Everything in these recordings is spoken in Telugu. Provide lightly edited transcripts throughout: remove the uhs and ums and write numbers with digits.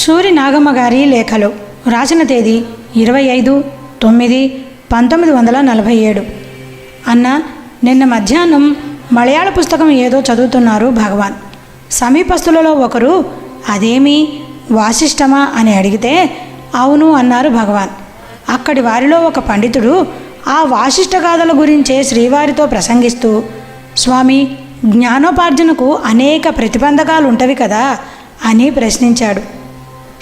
సూరి నాగమ్మ గారి లేఖలు రాసిన తేదీ 25/9/1947. అన్న, నిన్న మధ్యాహ్నం మలయాళ పుస్తకం ఏదో చదువుతున్నారు భగవాన్. సమీపస్తులలో ఒకరు అదేమీ వాసిష్టమా అని అడిగితే అవును అన్నారు భగవాన్. అక్కడి వారిలో ఒక పండితుడు ఆ వాసిష్ఠ గాథల గురించే శ్రీవారితో ప్రసంగిస్తూ, స్వామి, జ్ఞానోపార్జనకు అనేక ప్రతిబంధకాలు ఉంటవి కదా అని ప్రశ్నించాడు.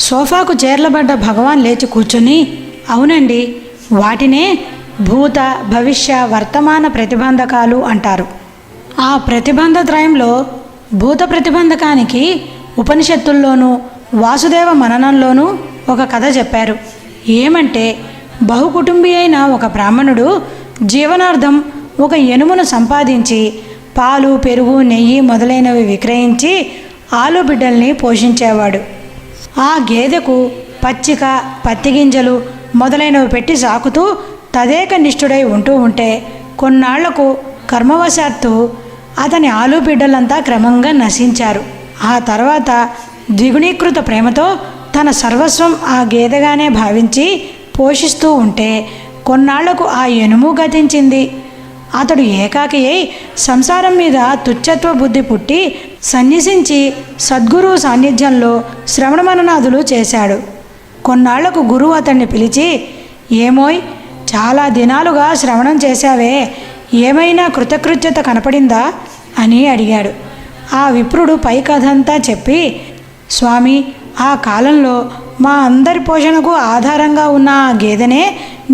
సోఫాకు చేర్లబడ్డ భగవాన్ లేచి కూర్చొని, అవునండి, వాటినే భూత భవిష్య వర్తమాన ప్రతిబంధకాలు అంటారు. ఆ ప్రతిబంధత్రయంలో భూత ప్రతిబంధకానికి ఉపనిషత్తుల్లోనూ వాసుదేవ మననంలోనూ ఒక కథ చెప్పారు. ఏమంటే, బహుకుటుంబీ అయిన ఒక బ్రాహ్మణుడు జీవనార్థం ఒక ఎనుమును సంపాదించి పాలు, పెరుగు, నెయ్యి మొదలైనవి విక్రయించి ఆలుబిడ్డల్ని పోషించేవాడు. ఆ గేదెకు పచ్చిక, పత్తి గింజలు మొదలైనవి పెట్టి సాకుతూ తదేక నిష్ఠుడై ఉంటూ ఉంటే కొన్నాళ్లకు కర్మవశాత్తు అతని ఆలుబిడ్డలంతా క్రమంగా నశించారు. ఆ తర్వాత ద్విగుణీకృత ప్రేమతో తన సర్వస్వం ఆ గేదెగానే భావించి పోషిస్తూ ఉంటే కొన్నాళ్లకు ఆ ఎనుము గతించింది. అతడు ఏకాకి అయి సంసారం మీద తుచ్చత్వ బుద్ధి పుట్టి సన్యసించి సద్గురువు సాన్నిధ్యంలో శ్రవణ మననాదులు చేశాడు. కొన్నాళ్లకు గురువు అతన్ని పిలిచి, ఏమోయ్, చాలా దినాలుగా శ్రవణం చేశావే, ఏమైనా కృతకృత్యత కనపడిందా అని అడిగాడు. ఆ విప్రుడు పై కథంతా చెప్పి, స్వామి, ఆ కాలంలో మా అందరి పోషణకు ఆధారంగా ఉన్న ఆ గేదెనే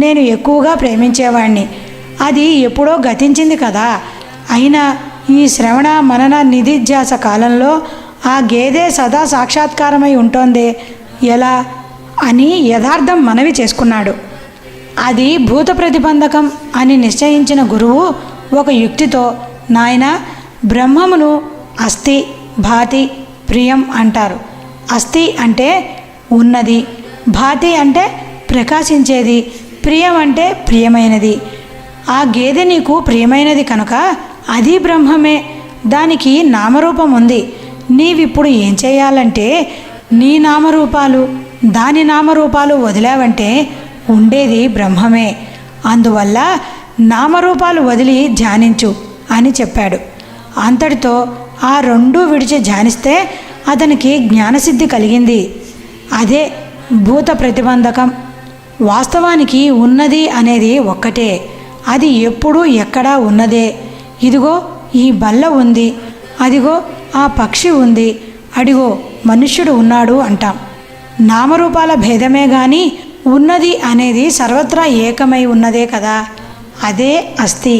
నేను ఎక్కువగా ప్రేమించేవాణ్ణి. అది ఎప్పుడో గతించింది కదా. అయినా ఈ శ్రవణ మనన నిధిధ్యాస కాలంలో ఆ గేదె సదా సాక్షాత్కారమై ఉంటోందే, ఎలా అని యథార్థం మనవి చేసుకున్నాడు. అది భూత ప్రతిబంధకం అని నిశ్చయించిన గురువు ఒక యుక్తితో, నాయనా, బ్రహ్మమును అస్థి, భాతి, ప్రియం అంటారు. అస్థి అంటే ఉన్నది, భాతి అంటే ప్రకాశించేది, ప్రియం అంటే ప్రియమైనది. ఆ గేదె నీకు ప్రియమైనది కనుక అది బ్రహ్మమే. దానికి నామరూపం ఉంది. నీవిప్పుడు ఏం చేయాలంటే నీ నామరూపాలు, దాని నామరూపాలు వదిలావంటే ఉండేది బ్రహ్మమే. అందువల్ల నామరూపాలు వదిలి ధ్యానించు అని చెప్పాడు. అంతటితో ఆ రెండూ విడిచి ధ్యానిస్తే అతనికి జ్ఞానసిద్ధి కలిగింది. అదే భూత ప్రతిబంధకం. వాస్తవానికి ఉన్నది అనేది ఒక్కటే. అది ఎప్పుడూ ఎక్కడా ఉన్నదే. ఇదిగో ఈ బల్ల ఉంది, అదిగో ఆ పక్షి ఉంది, అడిగో మనుష్యుడు ఉన్నాడు అంటాం. నామరూపాల భేదమే గాని ఉన్నది అనేది సర్వత్రా ఏకమై ఉన్నదే కదా. అదే అస్థి.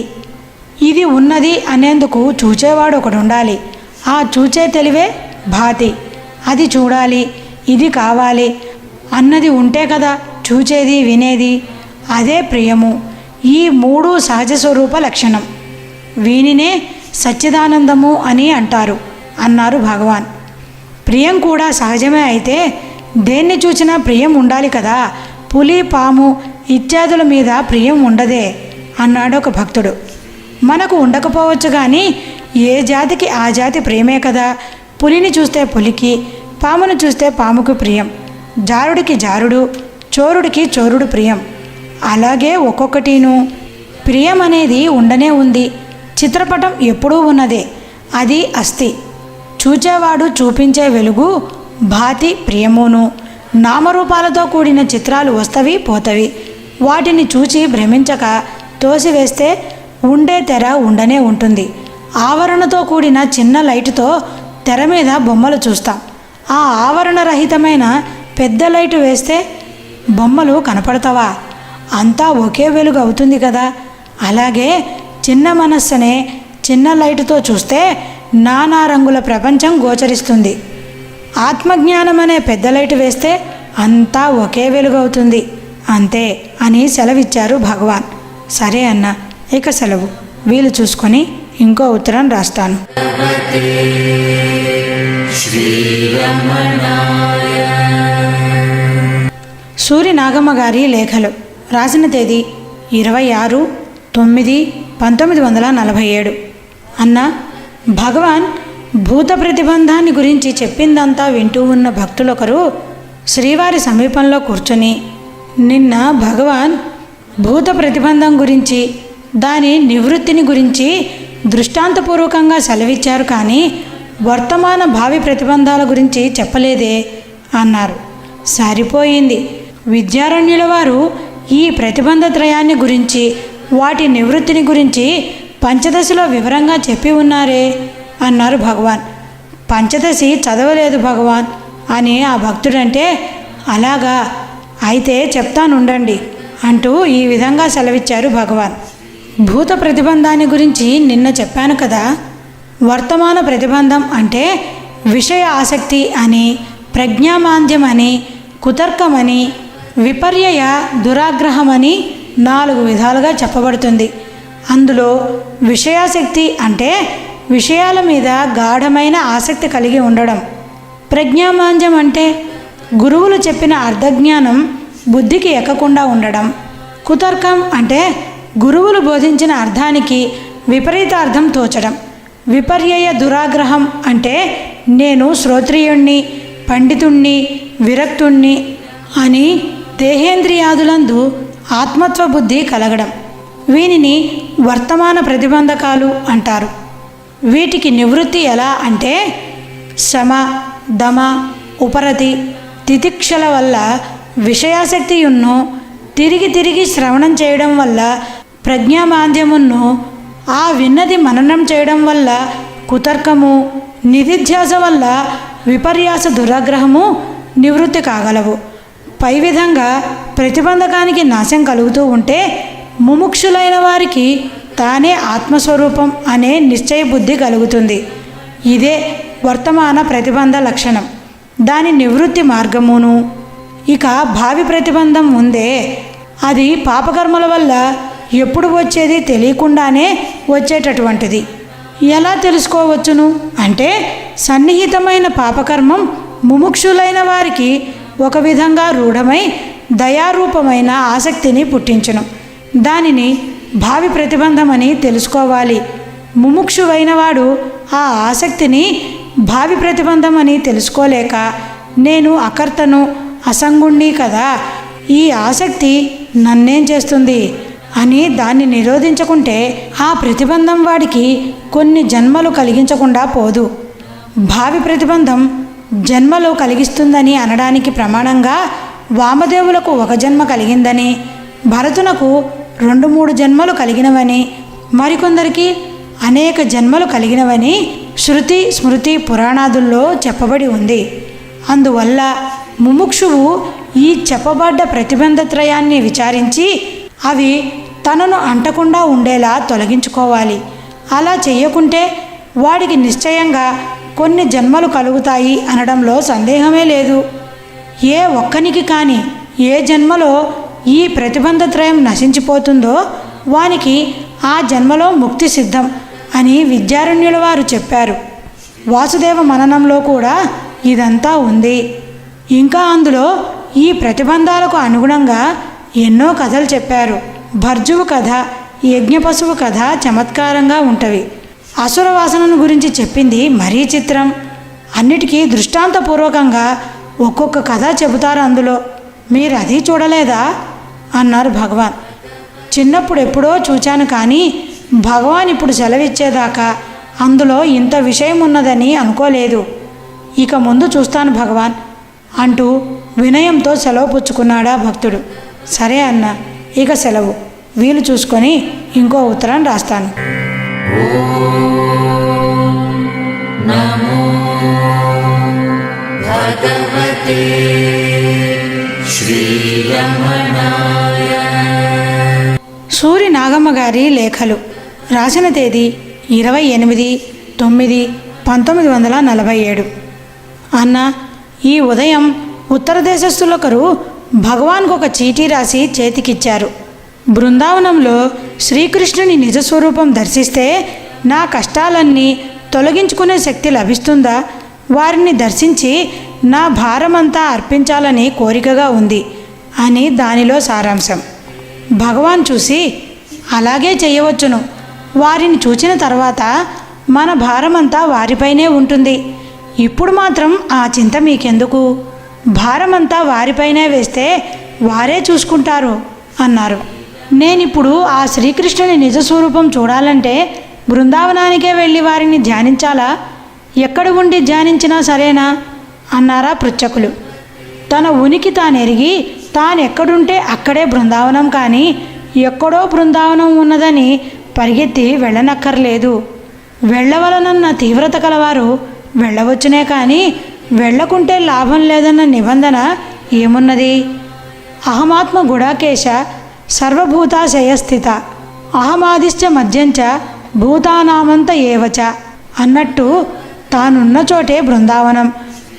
ఇది ఉన్నది అనేందుకు చూచేవాడు ఒకడు ఉండాలి. ఆ చూచే తెలివే భాతి. అది చూడాలి, ఇది కావాలి అన్నది ఉంటే కదా చూచేది, వినేది. అదే ప్రియము. ఈ మూడు సహజ స్వరూప లక్షణం. వీనినే సచ్చిదానందము అని అంటారు అన్నారు భగవాన్. ప్రియం కూడా సహజమే అయితే దేన్ని చూసినా ప్రియం ఉండాలి కదా. పులి, పాము ఇత్యాదుల మీద ప్రియం ఉండదే అన్నాడు ఒక భక్తుడు. మనకు ఉండకపోవచ్చు కానీ ఏ జాతికి ఆ జాతి ప్రియమే కదా. పులిని చూస్తే పులికి, పామును చూస్తే పాముకు ప్రియం, జారుడికి జారుడు, చోరుడికి చోరుడు ప్రియం. అలాగే ఒక్కొక్కటిను ప్రియం అనేది ఉండనే ఉంది. చిత్రపటం ఎప్పుడూ ఉన్నదే, అది అస్థి. చూచేవాడు చూపించే వెలుగు భాతి, ప్రియమును. నామరూపాలతో కూడిన చిత్రాలు వస్తవి పోతవి. వాటిని చూచి భ్రమించక తోసివేస్తే ఉండే తెర ఉండనే ఉంటుంది. ఆవరణతో కూడిన చిన్న లైటుతో తెర మీద బొమ్మలు చూస్తాం. ఆ ఆవరణ రహితమైన పెద్ద లైటు వేస్తే బొమ్మలు కనపడతావా? అంతా ఒకే వెలుగు అవుతుంది కదా. అలాగే చిన్న మనస్సునే చిన్న లైటుతో చూస్తే నానా రంగుల ప్రపంచం గోచరిస్తుంది. ఆత్మజ్ఞానం అనే పెద్ద లైటు వేస్తే అంతా ఒకే వెలుగు అవుతుంది. అంతే అని సెలవిచ్చారు భగవాన్. సరే అన్న, ఇక సెలవు. వీలు చూసుకొని ఇంకో ఉత్తరం రాస్తాను. సూరి నాగమ్మ గారి లేఖలు రాసిన తేదీ 26/9/1947. అన్న, భగవాన్ భూత ప్రతిబంధాన్ని గురించి చెప్పిందంతా వింటూ ఉన్న భక్తులొకరు శ్రీవారి సమీపంలో కూర్చొని, నిన్న భగవాన్ భూత ప్రతిబంధం గురించి, దాని నివృత్తిని గురించి దృష్టాంతపూర్వకంగా సెలవిచ్చారు, కానీ వర్తమాన భావి ప్రతిబంధాల గురించి చెప్పలేదే అన్నారు. సరిపోయింది. విద్యారణ్యుల వారు ఈ ప్రతిబంధత్రయాన్ని గురించి, వాటి నివృత్తిని గురించి పంచదశలో వివరంగా చెప్పి ఉన్నారే అన్నారు భగవాన్. పంచదశి చదవలేదు భగవాన్ అని ఆ భక్తుడంటే, అలాగా, అయితే చెప్తానుండండి అంటూ ఈ విధంగా సెలవిచ్చారు భగవాన్. భూత ప్రతిబంధాన్ని గురించి నిన్న చెప్పాను కదా. వర్తమాన ప్రతిబంధం అంటే విషయ ఆసక్తి అని, ప్రజ్ఞామాంద్యం అని, కుతర్కమని, విపర్యయ దురాగ్రహమని 4 విధాలుగా చెప్పబడుతుంది. అందులో విషయాసక్తి అంటే విషయాల మీద గాఢమైన ఆసక్తి కలిగి ఉండడం. ప్రజ్ఞామాంద్యం అంటే గురువులు చెప్పిన అర్థజ్ఞానం బుద్ధికి ఎక్కకుండా ఉండడం. కుతర్కం అంటే గురువులు బోధించిన అర్థానికి విపరీత అర్థం తోచడం. విపర్యయ దురాగ్రహం అంటే నేను శ్రోత్రియుణ్ణి, పండితుణ్ణి, విరక్తుణ్ణి అని దేహేంద్రియాదులందు ఆత్మత్వ బుద్ధి కలగడం. వీనిని వర్తమాన ప్రతిబంధకాలు అంటారు. వీటికి నివృత్తి ఎలా అంటే శమ, దమ, ఉపరతి, తితిక్షల వల్ల విషయాసక్తియున్ను, తిరిగి తిరిగి శ్రవణం చేయడం వల్ల ప్రజ్ఞామాంద్యమును, ఆ విన్నది మననం చేయడం వల్ల కుతర్కము, నిధిధ్యాస వల్ల విపర్యాస దురాగ్రహము నివృత్తి కాగలవు. పై విధంగా ప్రతిబంధకానికి నాశం కలుగుతూ ఉంటే ముముక్షులైన వారికి తానే ఆత్మస్వరూపం అనే నిశ్చయ బుద్ధి కలుగుతుంది. ఇదే వర్తమాన ప్రతిబంధ లక్షణం. దాని నివృత్తి మార్గమును. ఇక భావి ప్రతిబంధం ఉందే, అది పాపకర్మల వల్ల ఎప్పుడు వచ్చేది తెలియకుండానే వచ్చేటటువంటిది. ఎలా తెలుసుకోవచ్చును అంటే సన్నిహితమైన పాపకర్మం ముముక్షులైన వారికి ఒక విధంగా రూఢమై దయారూపమైన ఆసక్తిని పుట్టించును. దానిని భావి ప్రతిబంధమని తెలుసుకోవాలి. ముముక్షువైన వాడు ఆ ఆసక్తిని భావి ప్రతిబంధమని తెలుసుకోలేక, నేను అకర్తను, అసంగుణ్ణి కదా, ఈ ఆసక్తి నన్నేం చేస్తుంది అని దాన్ని నిరోధించకుంటే ఆ ప్రతిబంధం వాడికి కొన్ని జన్మలు కలిగించకుండా పోదు. భావి ప్రతిబంధం జన్మలు కలిగిస్తుందని అనడానికి ప్రమాణంగా వామదేవులకు 1 జన్మ కలిగిందని, భరతునకు 2-3 జన్మలు కలిగినవని, మరికొందరికి అనేక జన్మలు కలిగినవని శృతి స్మృతి పురాణాదుల్లో చెప్పబడి ఉంది. అందువల్ల ముముక్షువు ఈ చెప్పబడ్డ ప్రతిబంధత్రయాన్ని విచారించి అవి తనను అంటకుండా ఉండేలా తొలగించుకోవాలి. అలా చెయ్యకుంటే వాడికి నిశ్చయంగా కొన్ని జన్మలు కలుగుతాయి అనడంలో సందేహమే లేదు. ఏ ఒక్కనికి కానీ ఏ జన్మలో ఈ ప్రతిబంధత్రయం నశించిపోతుందో వానికి ఆ జన్మలో ముక్తి సిద్ధం అని విద్యారణ్యుల వారు చెప్పారు. వాసుదేవ మననంలో కూడా ఇదంతా ఉంది. ఇంకా అందులో ఈ ప్రతిబంధాలకు అనుగుణంగా ఎన్నో కథలు చెప్పారు. భర్జువు కథ, యజ్ఞపశువు కథ చమత్కారంగా ఉంటవి. అసుర వాసనను గురించి చెప్పింది మరీ చిత్రం. అన్నిటికీ దృష్టాంతపూర్వకంగా ఒక్కొక్క కథ చెబుతారు అందులో. మీరు అది చూడలేదా అన్నారు భగవాన్. చిన్నప్పుడు ఎప్పుడో చూచాను, కానీ భగవాన్ ఇప్పుడు సెలవిచ్చేదాకా అందులో ఇంత విషయం ఉన్నదని అనుకోలేదు. ఇక ముందు చూస్తాను భగవాన్ అంటూ వినయంతో సెలవు పుచ్చుకున్నాడా భక్తుడు. సరే అన్న, ఇక సెలవు. వీలు చూసుకొని ఇంకో ఉత్తరం రాస్తాను. నమో భగవతే శ్రీరమణాయ. సూరి నాగమ్మ గారి లేఖలు. రాసిన తేదీ 28/9/1947. అన్న, ఈ ఉదయం ఉత్తర దేశస్థులొకరు భగవాన్కు ఒక చీటీ రాసి చేతికిచ్చారు. బృందావనంలో శ్రీకృష్ణుని నిజస్వరూపం దర్శిస్తే నా కష్టాలన్నీ తొలగించుకునే శక్తి లభిస్తుందా? వారిని దర్శించి నా భారమంతా అర్పించాలని కోరికగా ఉంది అని దానిలో సారాంశం. భగవాన్ చూసి, అలాగే చేయవచ్చును. వారిని చూచిన తర్వాత మన భారమంతా వారిపైనే ఉంటుంది. ఇప్పుడు మాత్రం ఆ చింత మీకెందుకు? భారమంతా వారిపైనే వేస్తే వారే చూసుకుంటారు అన్నారు. నేనిప్పుడు ఆ శ్రీకృష్ణుని నిజస్వరూపం చూడాలంటే బృందావనానికే వెళ్ళి వారిని ధ్యానించాలా? ఎక్కడ ఉండి ధ్యానించినా సరేనా అన్నారా పృచ్ఛకులు. తన ఉనికి తానెరిగి తానెక్కడుంటే అక్కడే బృందావనం, కానీ ఎక్కడో బృందావనం ఉన్నదని పరిగెత్తి వెళ్ళనక్కర్లేదు. వెళ్ళవలనన్న తీవ్రత కలవారు వెళ్ళవచ్చునే, కానీ వెళ్ళకుంటే లాభం లేదన్న నిబంధన ఏమున్నది? అహమాత్మ గుడాకేశ సర్వభూతాశయస్థిత అహమాదిశ్చ మధ్యంచ భూతానామంత ఏవచ అన్నట్టు తానున్న చోటే బృందావనం.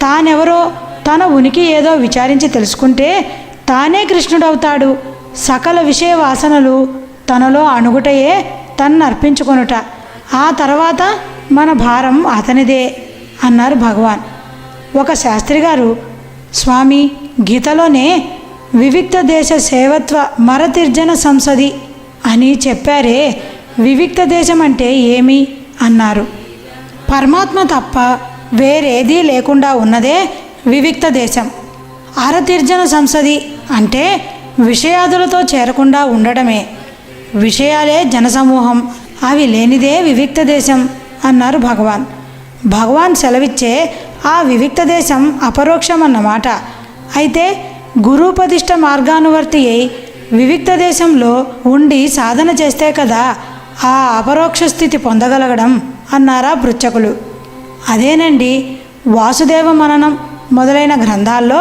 తానెవరో తన ఉనికి ఏదో విచారించి తెలుసుకుంటే తానే కృష్ణుడవుతాడు. సకల విషయ వాసనలు తనలో అణుగుటయే తన్నర్పించుకొనుట. ఆ తర్వాత మన భారం అతనిదే అన్నారు భగవాన్. ఒక శాస్త్రి గారు, స్వామి, గీతలోనే వివిక్త దేశ సేవత్వ మరతిర్జన సంసది అని చెప్పారే, వివిక్త దేశం అంటే ఏమి అన్నారు. పరమాత్మ తప్ప వేరేదీ లేకుండా ఉన్నదే వివిక్త దేశం. అరతిర్జన సంసది అంటే విషయాదులతో చేరకుండా ఉండడమే. విషయాలే జనసమూహం, అవి లేనిదే వివిక్త దేశం అన్నారు భగవాన్. భగవాన్ సెలవిచ్చే ఆ వివిక్త దేశం అపరోక్షం అన్నమాట. అయితే గురూపదిష్ట మార్గానువర్తి అయి వివిక్త దేశంలో ఉండి సాధన చేస్తే కదా ఆ అపరోక్ష స్థితి పొందగలగడం అన్నారా పృచ్ఛకులు. అదేనండి, వాసుదేవ మననం మొదలైన గ్రంథాల్లో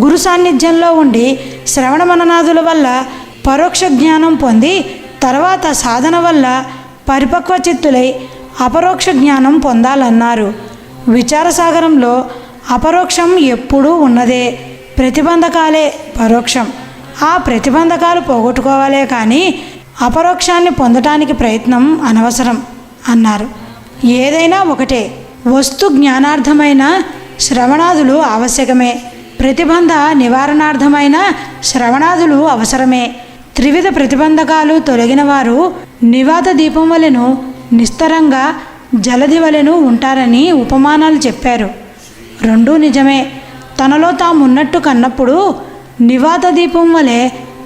గురు సాన్నిధ్యంలో ఉండి శ్రవణ మననాదుల వల్ల పరోక్ష జ్ఞానం పొంది తర్వాత సాధన వల్ల పరిపక్వ చిత్తులై అపరోక్ష జ్ఞానం పొందాలన్నారు. విచారసాగరంలో అపరోక్షం ఎప్పుడూ ఉన్నదే, ప్రతిబంధకాలే పరోక్షం. ఆ ప్రతిబంధకాలు పోగొట్టుకోవాలే కానీ అపరోక్షాన్ని పొందటానికి ప్రయత్నం అనవసరం అన్నారు. ఏదైనా ఒకటే, వస్తు జ్ఞానార్థమైన శ్రవణాదులు ఆవశ్యకమే, ప్రతిబంధ నివారణార్థమైన శ్రవణాదులు అవసరమే. త్రివిధ ప్రతిబంధకాలు తొలగిన వారు నివాత దీపం వలెను నిస్తరంగా జలధి వలెను ఉంటారని ఉపమానాలు చెప్పారు. రెండూ నిజమే. తనలో తామున్నట్టు కన్నప్పుడు నివాత దీపం వలె,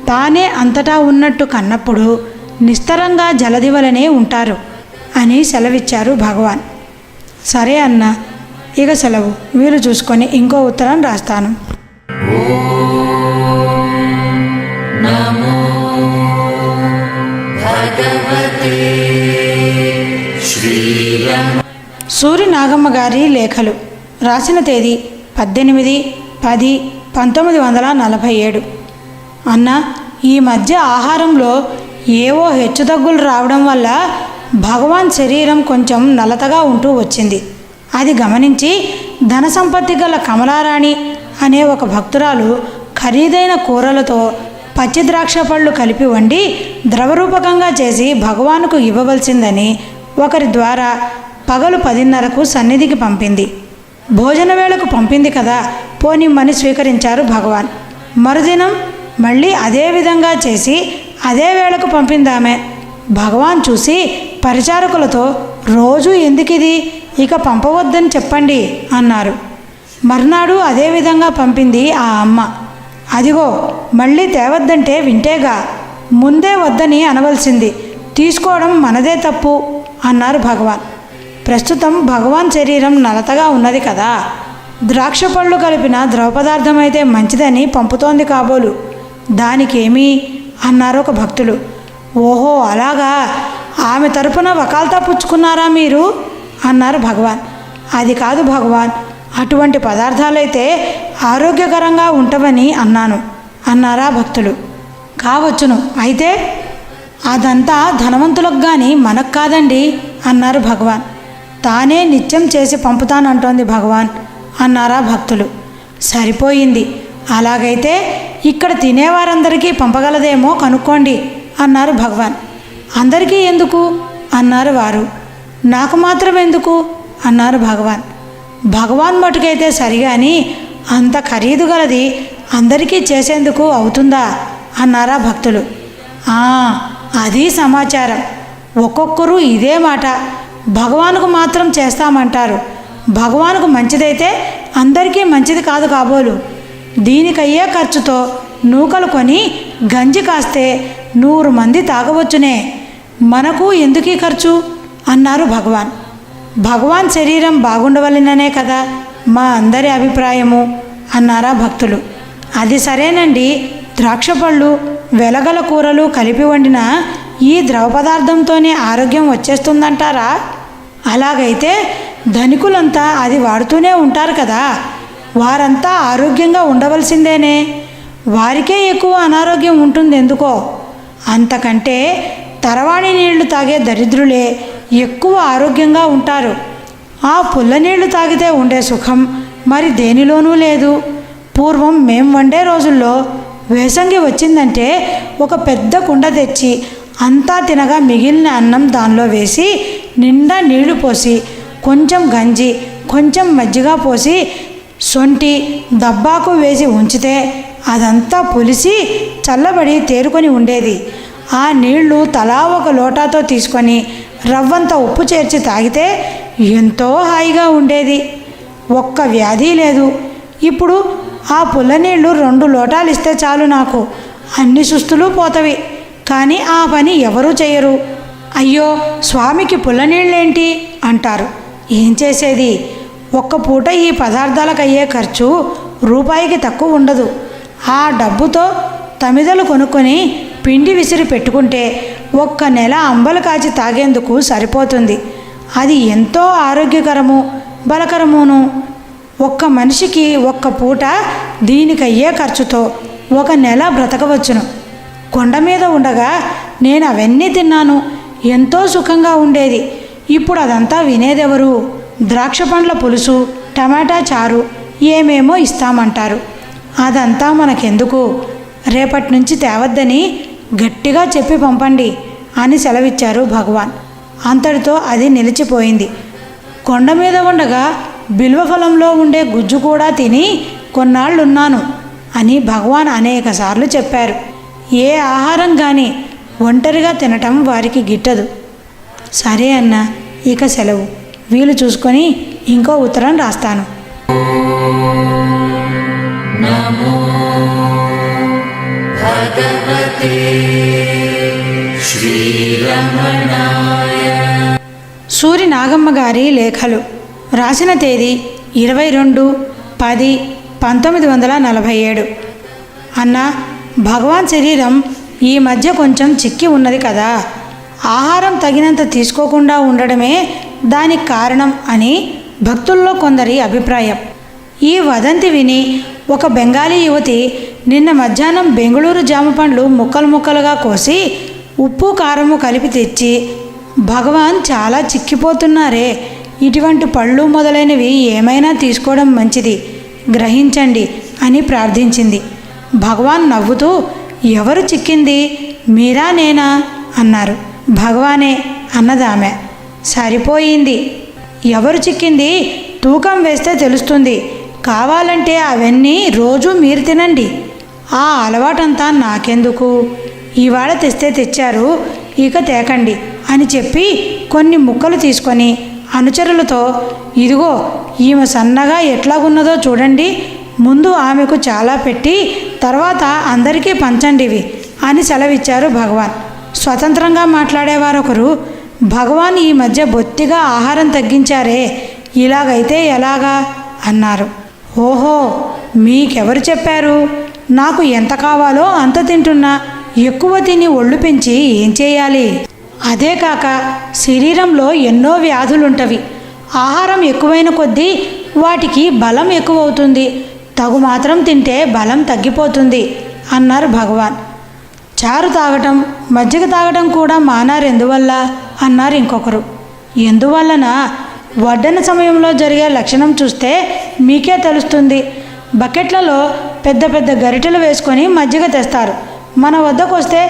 తానే అంతటా ఉన్నట్టు కన్నప్పుడు నిస్తరంగా జలధి వలనే ఉంటారు అని సెలవిచ్చారు భగవాన్. సరే అన్న, ఇక సెలవు. వీలు చూసుకొని ఇంకో ఉత్తరం రాస్తాను. నమో భగవతే శ్రీరమ. సూరి నాగమ్మ గారి లేఖలు. రాసిన తేదీ 18/10/1947. అన్న, ఈ మధ్య ఆహారంలో ఏవో హెచ్చుతగ్గులు రావడం వల్ల భగవాన్ శరీరం కొంచెం నలతగా ఉంటూ వచ్చింది. అది గమనించి ధన సంపత్తి గల కమలారాణి అనే ఒక భక్తురాలు ఖరీదైన కూరలతో పచ్చి ద్రాక్ష పళ్ళు కలిపి వండి ద్రవరూపకంగా చేసి భగవానుకు ఇవ్వవలసిందని ఒకరి ద్వారా పగలు 10:30కు సన్నిధికి పంపింది. భోజన వేళకు పంపింది కదా, పోనిమ్మని స్వీకరించారు భగవాన్. మరుదినం మళ్ళీ అదే విధంగా చేసి అదే వేళకు పంపిందామె. భగవాన్ చూసి పరిచారకులతో, రోజు ఎందుకిది, ఇక పంపవద్దని చెప్పండి అన్నారు. మర్నాడు అదే విధంగా పంపింది ఆ అమ్మ. అదిగో మళ్ళీ తేవద్దంటే వింటేగా, ముందే వద్దని అనవలసింది, తీసుకోవడం మనదే తప్పు అన్నారు భగవాన్. ప్రస్తుతం భగవాన్ శరీరం నలతగా ఉన్నది కదా, ద్రాక్ష పళ్ళు కలిపిన ద్రవ పదార్థం అయితే మంచిదని పంపుతోంది కాబోలు, దానికేమీ అన్నారు ఒక భక్తులు. ఓహో అలాగా, ఆమె తరపున వకాల్తా పుచ్చుకున్నారా మీరు అన్నారు భగవాన్. అది కాదు భగవాన్, అటువంటి పదార్థాలైతే ఆరోగ్యకరంగా ఉంటవని అన్నాను అన్నారా భక్తులు. కావచ్చును, అయితే అదంతా ధనవంతులకు కానీ మనకు కాదండి అన్నారు భగవాన్. తానే నిత్యం చేసి పంపుతానంటోంది భగవాన్ అన్నారా భక్తులు. సరిపోయింది, అలాగైతే ఇక్కడ తినేవారందరికీ పంపగలదేమో కనుక్కోండి అన్నారు భగవాన్. అందరికీ ఎందుకు అన్నారు వారు. నాకు మాత్రం ఎందుకు అన్నారు భగవాన్. భగవాన్ మటుకైతే సరిగాని అంత ఖరీదు గలది అందరికీ చేసేందుకు అవుతుందా అన్నారా భక్తులు. అది సమాచారం. ఒక్కొక్కరు ఇదే మాట, భగవానుకు మాత్రం చేస్తామంటారు. భగవానుకు మంచిదైతే అందరికీ మంచిది కాదు కాబోలు. దీనికయ్యే ఖర్చుతో నూకలు కొని గంజి కాస్తే 100 మంది తాగవచ్చునే, మనకు ఎందుకీ ఖర్చు అన్నారు భగవాన్. భగవాన్ శరీరం బాగుండవలననే కదా మా అందరి అభిప్రాయము అన్నారా భక్తులు. అది సరేనండి, ద్రాక్ష పళ్ళు వెలగల కూరలు కలిపి వండిన ఈ ద్రవ పదార్థంతోనే ఆరోగ్యం వచ్చేస్తుందంటారా? అలాగైతే ధనికులంతా అది వాడుతూనే ఉంటారు కదా, వారంతా ఆరోగ్యంగా ఉండవలసిందేనే, వారికే ఎక్కువ అనారోగ్యం ఉంటుంది ఎందుకో. అంతకంటే తరవాణి నీళ్లు తాగే దరిద్రులే ఎక్కువ ఆరోగ్యంగా ఉంటారు. ఆ పుల్ల నీళ్లు తాగితే ఉండే సుఖం మరి దేనిలోనూ లేదు. పూర్వం మేం వండే రోజుల్లో వేసంగి వచ్చిందంటే ఒక పెద్ద కుండ తెచ్చి అంతా తినగా మిగిలిన అన్నం దానిలో వేసి నిండా నీళ్లు పోసి కొంచెం గంజి కొంచెం మజ్జిగ పోసి సొంటి దబ్బాకు వేసి ఉంచితే అదంతా పులిసి చల్లబడి తేరుకొని ఉండేది. ఆ నీళ్లు తలా ఒక లోటాతో తీసుకొని రవ్వంత ఉప్పు చేర్చి తాగితే ఎంతో హాయిగా ఉండేది. ఒక్క వ్యాధి లేదు. ఇప్పుడు ఆ పుల్ల నీళ్లు 2 లోటాలు ఇస్తే చాలు, నాకు అన్ని సుస్తులు పోతవి. కానీ ఆ పని ఎవరూ చేయరు. అయ్యో స్వామికి పుల్ల నీళ్ళేంటి అంటారు. ఏం చేసేది, ఒక్క పూట ఈ పదార్థాలకయ్యే ఖర్చు రూపాయికి తక్కువ ఉండదు. ఆ డబ్బుతో తమిదలు కొనుక్కొని పిండి విసిరి పెట్టుకుంటే ఒక్క నెల అంబలు కాచి తాగేందుకు సరిపోతుంది. అది ఎంతో ఆరోగ్యకరము బలకరమును. ఒక్క మనిషికి ఒక్క పూట దీనికయ్యే ఖర్చుతో 1 నెల బ్రతకవచ్చును. కొండ మీద ఉండగా నేను అవన్నీ తిన్నాను, ఎంతో సుఖంగా ఉండేది. ఇప్పుడు అదంతా వినేదెవరు? ద్రాక్ష పండ్ల పులుసు, టమాటా చారు ఏమేమో ఇస్తామంటారు. అదంతా మనకెందుకు, రేపటి నుంచి తేవద్దని గట్టిగా చెప్పి పంపండి అని సెలవిచ్చారు భగవాన్. అంతటితో అది నిలిచిపోయింది. కొండ మీద ఉండగా బిల్వఫలంలో ఉండే గుజ్జు కూడా తిని కొన్నాళ్ళున్నాను అని భగవాన్ అనేకసార్లు చెప్పారు. ఏ ఆహారం కానీ ఒంటరిగా తినటం వారికి గిట్టదు. సరే అన్న, ఇక సెలవు. వీలు చూసుకొని ఇంకో ఉత్తరం రాస్తాను. నమో భగవతే శ్రీరమణాయ. సూరి నాగమ్మ గారి లేఖలు. రాసిన తేదీ 22/10/1947. అన్న, భగవాన్ శరీరం ఈ మధ్య కొంచెం చిక్కి ఉన్నది కదా, ఆహారం తగినంత తీసుకోకుండా ఉండడమే దానికి కారణం అని భక్తుల్లో కొందరి అభిప్రాయం. ఈ వదంతి విని ఒక బెంగాలీ యువతి నిన్న మధ్యాహ్నం బెంగళూరు జామ పండ్లు ముక్కలు ముక్కలుగా కోసి ఉప్పు కారము కలిపి తెచ్చి, భగవాన్ చాలా చిక్కిపోతున్నారే, ఇటువంటి పళ్ళు మొదలైనవి ఏమైనా తీసుకోవడం మంచిది, గ్రహించండి అని ప్రార్థించింది. భగవాన్ నవ్వుతూ, ఎవరు చిక్కింది, మీరా నేనా అన్నారు. భగవానే అన్నదామె. సరిపోయింది, ఎవరు చిక్కింది తూకం వేస్తే తెలుస్తుంది, కావాలంటే అవన్నీ రోజు మీరు తినండి, ఆ అలవాటంతా నాకెందుకు, ఇవాళ తెస్తే తెచ్చారు, ఇక తేకండి అని చెప్పి కొన్ని ముక్కలు తీసుకొని అనుచరులతో, ఇదిగో ఈమె సన్నగా ఎట్లాగున్నదో చూడండి, ముందు ఆమెకు చాలా పెట్టి తర్వాత అందరికీ పంచండివి అని సెలవిచ్చారు భగవాన్. స్వతంత్రంగా మాట్లాడేవారొకరు, భగవాన్ ఈ మధ్య బొత్తిగా ఆహారం తగ్గించారే, ఇలాగైతే ఎలాగా అన్నారు. ఓహో, మీకెవరు చెప్పారు, నాకు ఎంత కావాలో అంత తింటున్నా, ఎక్కువ తిని ఒళ్ళు పెంచి ఏం చేయాలి, అదే కాక శరీరంలో ఎన్నో వ్యాధులుంటవి, ఆహారం ఎక్కువైన కొద్దీ వాటికి బలం ఎక్కువవుతుంది, తగు మాత్రం తింటే బలం తగ్గిపోతుంది అన్నారు భగవాన్. చారు తాగటం మజ్జిగ తాగటం కూడా మానారు ఎందువల్ల అన్నారు ఇంకొకరు. ఎందువల్లన, వడ్డన సమయంలో జరిగే లక్షణం చూస్తే మీకే తెలుస్తుంది. బకెట్లలో పెద్ద పెద్ద గరిటెలు వేసుకొని మజ్జిగ తెస్తారు, మన వద్దకు వస్తే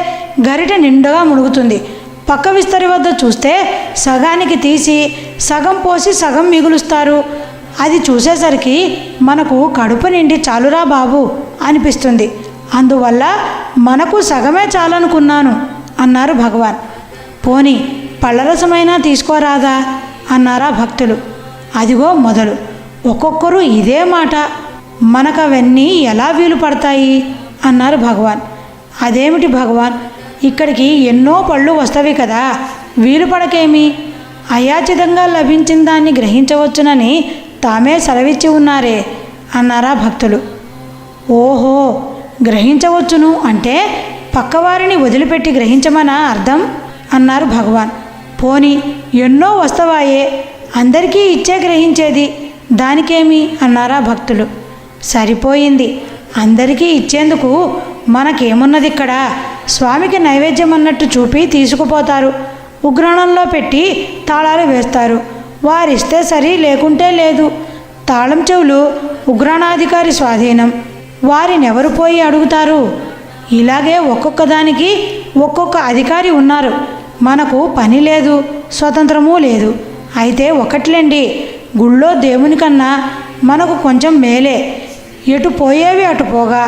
గరిటె నిండుగా మునుగుతుంది. పక్క విస్తరి వద్ద చూస్తే సగానికి తీసి సగం పోసి సగం మిగులుస్తారు. అది చూసేసరికి మనకు కడుపు నిండి చాలురా బాబు అనిపిస్తుంది. అందువల్ల మనకు సగమే చాలనుకున్నాను అన్నారు భగవాన్. పోనీ పళ్ళరసమైనా తీసుకోరాదా అన్నారా భక్తులు. అదిగో మొదలు, ఒక్కొక్కరు ఇదే మాట. మనకవన్నీ ఎలా వీలు పడతాయి అన్నారు భగవాన్. అదేమిటి భగవాన్, ఇక్కడికి ఎన్నో పళ్ళు వస్తవి కదా, వీలు పడకేమి? అయాచితంగా లభించిన దాన్ని గ్రహించవచ్చునని తామే సెలవిచ్చి ఉన్నారే అన్నారా భక్తులు. ఓహో, గ్రహించవచ్చును అంటే పక్కవారిని వదిలిపెట్టి గ్రహించమనా అర్థం అన్నారు భగవాన్. పోని ఎన్నో వస్తవాయే, అందరికీ ఇచ్చే గ్రహించేది, దానికేమి అన్నారా భక్తులు. సరిపోయింది, అందరికీ ఇచ్చేందుకు మనకేమున్నది ఇక్కడ? స్వామికి నైవేద్యం అన్నట్టు చూపి తీసుకుపోతారు, ఉగ్రాణంలో పెట్టి తాళాలు వేస్తారు. వారిస్తే సరి, లేకుంటే లేదు. తాళం చెవులు ఉగ్రాణాధికారి స్వాధీనం, వారినెవరు పోయి అడుగుతారు? ఇలాగే ఒక్కొక్క దానికి ఒక్కొక్క అధికారి ఉన్నారు. మనకు పని లేదు, స్వతంత్రమూ లేదు. అయితే ఒకట్లేండి, గుళ్ళో దేవుని కన్నా మనకు కొంచెం మేలే. ఎటు పోయేవి అటు పోగా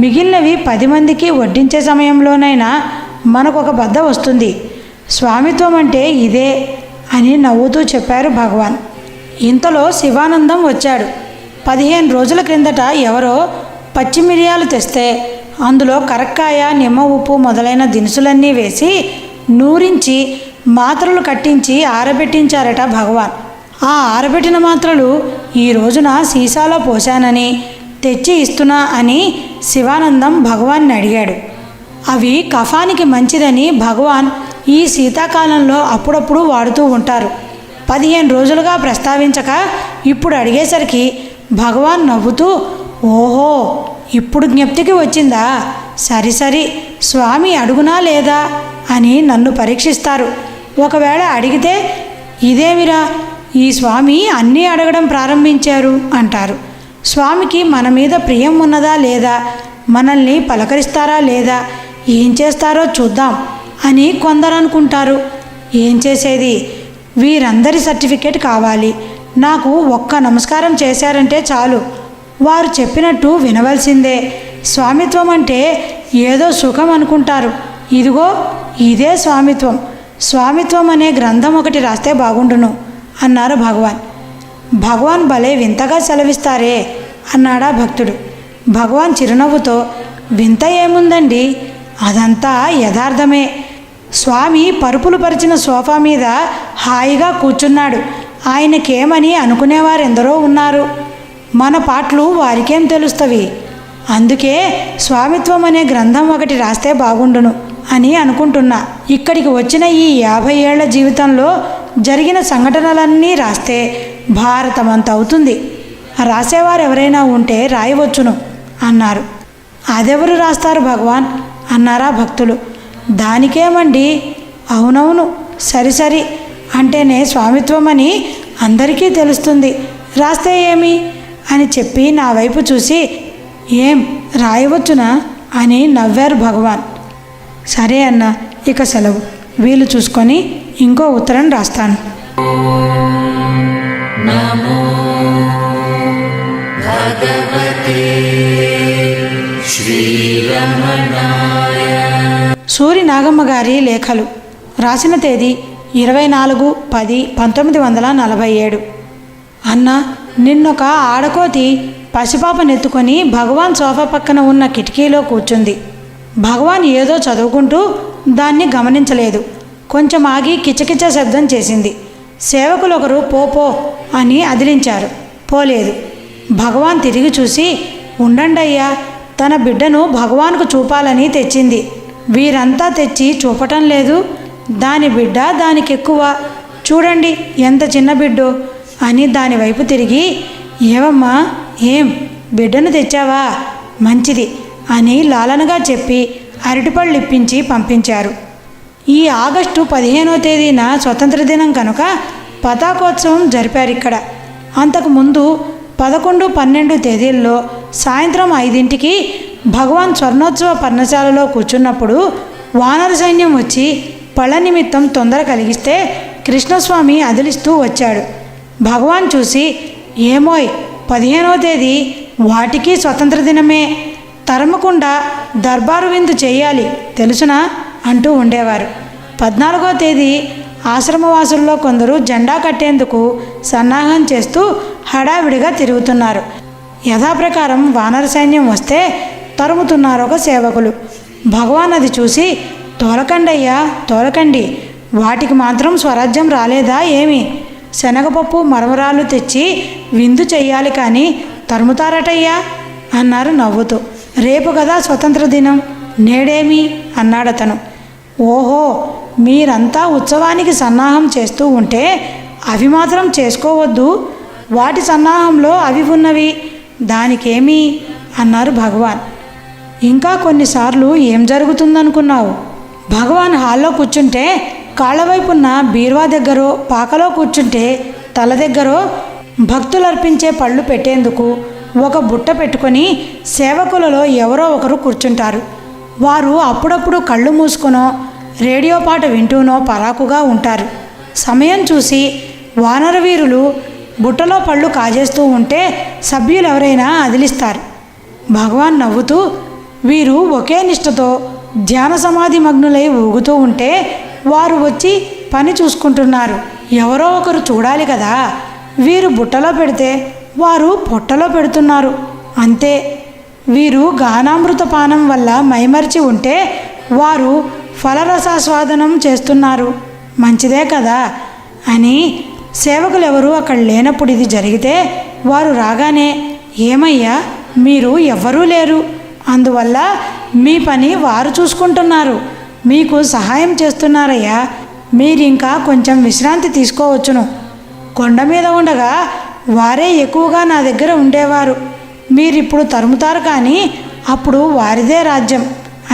మిగిలినవి 10 మందికి వడ్డించే సమయంలోనైనా మనకొక బద్ద వస్తుంది. స్వామిత్వం అంటే ఇదే అని నవ్వుతూ చెప్పారు భగవాన్. ఇంతలో శివానందం వచ్చాడు. 15 రోజుల క్రిందట ఎవరో పచ్చి మిరియాలు తెస్తే అందులో కరక్కాయ, నిమ్మ ఉప్పు మొదలైన దినుసులన్నీ వేసి నూరించి మాత్రలు కట్టించి ఆరబెట్టించారట భగవాన్. ఆ ఆరబెట్టిన మాత్రలు ఈ రోజున సీసాలో పోశానని తెచ్చి ఇస్తున్నా అని శివానందం భగవాన్ని అడిగాడు. అవి కఫానికి మంచిదని భగవాన్ ఈ శీతాకాలంలో అప్పుడప్పుడు వాడుతూ ఉంటారు. 15 రోజులుగా ప్రస్తావించక ఇప్పుడు అడిగేసరికి భగవాన్ నవ్వుతూ, ఓహో, ఇప్పుడు జ్ఞప్తికి వచ్చిందా? సరి స్వామి అడుగునా లేదా అని నన్ను పరీక్షిస్తారు. ఒకవేళ అడిగితే ఇదేమిరా, ఈ స్వామి అన్నీ అడగడం ప్రారంభించారు అంటారు. స్వామికి మన మీద ప్రియం ఉన్నదా లేదా, మనల్ని పలకరిస్తారా లేదా, ఏం చేస్తారో చూద్దాం అని కొందరు అనుకుంటారు. ఏం చేసేది, వీరందరి సర్టిఫికేట్ కావాలి. నాకు ఒక్క నమస్కారం చేశారంటే చాలు, వారు చెప్పినట్టు వినవలసిందే. స్వామిత్వం అంటే ఏదో సుఖం అనుకుంటారు. ఇదిగో ఇదే స్వామిత్వం. స్వామిత్వం అనే గ్రంథం ఒకటి రాస్తే బాగుండును అన్నారు భగవాన్. భగవాన్ భలే వింతగా సెలవిస్తారే అన్నాడా భక్తుడు. భగవాన్ చిరునవ్వుతో, వింత ఏముందండి, అదంతా యథార్థమే. స్వామి పరుపులు పరిచిన సోఫా మీద హాయిగా కూర్చున్నాడు. ఆయనకేమని అనుకునేవారెందరో ఉన్నారు. మన పాటలు వారికేం తెలుస్తవి. అందుకే స్వామిత్వం అనే గ్రంథం ఒకటి రాస్తే బాగుండును అని అనుకుంటున్నా. ఇక్కడికి వచ్చిన ఈ 50 ఏళ్ల జీవితంలో జరిగిన సంఘటనలన్నీ రాస్తే భారతమంత అవుతుంది. రాసేవారు ఎవరైనా ఉంటే రాయవచ్చును అన్నారు. అదెవరు రాస్తారు భగవాన్ అన్నారా భక్తులు. దానికేమండి, అవునవును, సరి అంటేనే స్వామిత్వం అని అందరికీ తెలుస్తుంది, రాస్తే ఏమి అని చెప్పి నా వైపు చూసి, ఏం రాయవచ్చునా అని నవ్వారు భగవాన్. సరే అన్న, ఇక సెలవు. వీలు చూసుకొని ఇంకో ఉత్తరం రాస్తాను. నమో భగవతే శ్రీరమణాయ. సూరి నాగమ్మ గారి లేఖలు. రాసిన తేదీ 24/10/1947. అన్న, నిన్నొక ఆడకోతి పసిపాపనెత్తుకొని భగవాన్ సోఫా పక్కన ఉన్న కిటికీలో కూర్చుంది. భగవాన్ ఏదో చదువుకుంటూ దాన్ని గమనించలేదు. కొంచెం ఆగి కిచకిచ శబ్దం చేసింది. సేవకులొకరు పో అని అదిలించారు. పోలేదు. భగవాన్ తిరిగి చూసి, ఉండండయ్యా, తన బిడ్డను భగవాన్కు చూపాలని తెచ్చింది. వీరంతా తెచ్చి చూపటం లేదు. దాని బిడ్డ దానికెక్కువ, చూడండి ఎంత చిన్న బిడ్డో అని దాని వైపు తిరిగి, ఏవమ్మా, ఏం బిడ్డను తెచ్చావా, మంచిది అని లాలనగా చెప్పి అరటిపళ్ళు ఇప్పించి పంపించారు. ఈ ఆగస్టు 15వ తేదీన స్వతంత్ర దినం కనుక పతాకోత్సవం జరిపారిక్కడ. అంతకుముందు 11, 12 తేదీల్లో సాయంత్రం 5ంటికి భగవాన్ స్వర్ణోత్సవ పర్ణశాలలో కూర్చున్నప్పుడు వానర సైన్యం వచ్చి పళ్ళ నిమిత్తం తొందర కలిగిస్తే కృష్ణస్వామి అదిలిస్తూ వచ్చాడు. భగవాన్ చూసి, ఏమోయ్, 15వ తేదీ వాటికి స్వతంత్ర దినమే, తరమకుండా దర్బారు విందు చేయాలి తెలుసునా అంటూ ఉండేవారు. 14వ తేదీ ఆశ్రమవాసుల్లో కొందరు జెండా కట్టేందుకు సన్నాహం చేస్తూ హడావిడిగా తిరుగుతున్నారు. యథాప్రకారం వానర సైన్యం వస్తే తరుముతున్నారు ఒక సేవకులు. భగవాన్ అది చూసి, తోలకండి అయ్యా, తోలకండి, వాటికి మాత్రం స్వరాజ్యం రాలేదా ఏమి? శనగపప్పు మరమరాలు తెచ్చి విందు చెయ్యాలి కానీ తరుముతారటయ్యా అన్నారు నవ్వుతూ. రేపు కదా స్వతంత్ర దినం, నేడేమి అన్నాడతను. ఓహో, మీరంతా ఉత్సవానికి సన్నాహం చేస్తూ ఉంటే అవి మాత్రం చేసుకోవద్దు, వాటి సన్నాహంలో అవి ఉన్నవి, దానికేమి అన్నారు భగవాన్. ఇంకా కొన్నిసార్లు ఏం జరుగుతుందనుకున్నావు? భగవాన్ హాల్లో కూర్చుంటే కాళ్ళ వైపున్న బీరువా దగ్గరో, పాకలో కూర్చుంటే తల దగ్గరో భక్తులర్పించే పళ్ళు పెట్టేందుకు ఒక బుట్ట పెట్టుకొని సేవకులలో ఎవరో ఒకరు కూర్చుంటారు. వారు అప్పుడప్పుడు కళ్ళు మూసుకునో రేడియో పాట వింటూనో పరాకుగా ఉంటారు. సమయం చూసి వానరవీరులు బుట్టలో పళ్ళు కాజేస్తూ ఉంటే సభ్యులు ఎవరైనా అదిలిస్తారు. భగవాన్ నవ్వుతూ, వీరు ఒకే నిష్టతో ధ్యాన సమాధి మగ్నులై ఊగుతూ ఉంటే వారు వచ్చి పని చూసుకుంటున్నారు, ఎవరో ఒకరు చూడాలి కదా, వీరు బుట్టలో పెడితే వారు పొట్టలో పెడుతున్నారు, అంతే. వీరు గానామృత పానం వల్ల మైమరిచి ఉంటే వారు ఫలరసాస్వాదనం చేస్తున్నారు, మంచిదే కదా అని సేవకులు ఎవరు అక్కడ లేనప్పుడు ఇది జరిగితే వారు రాగానే, ఏమయ్యా మీరు ఎవ్వరూ లేరు, అందువల్ల మీ పని వారు చూసుకుంటున్నారు, మీకు సహాయం చేస్తున్నారయ్యా, మీరింకా కొంచెం విశ్రాంతి తీసుకోవచ్చును. కొండ మీద ఉండగా వారే ఎక్కువగా నా దగ్గర ఉండేవారు, మీరిప్పుడు తరుముతారు కానీ అప్పుడు వారిదే రాజ్యం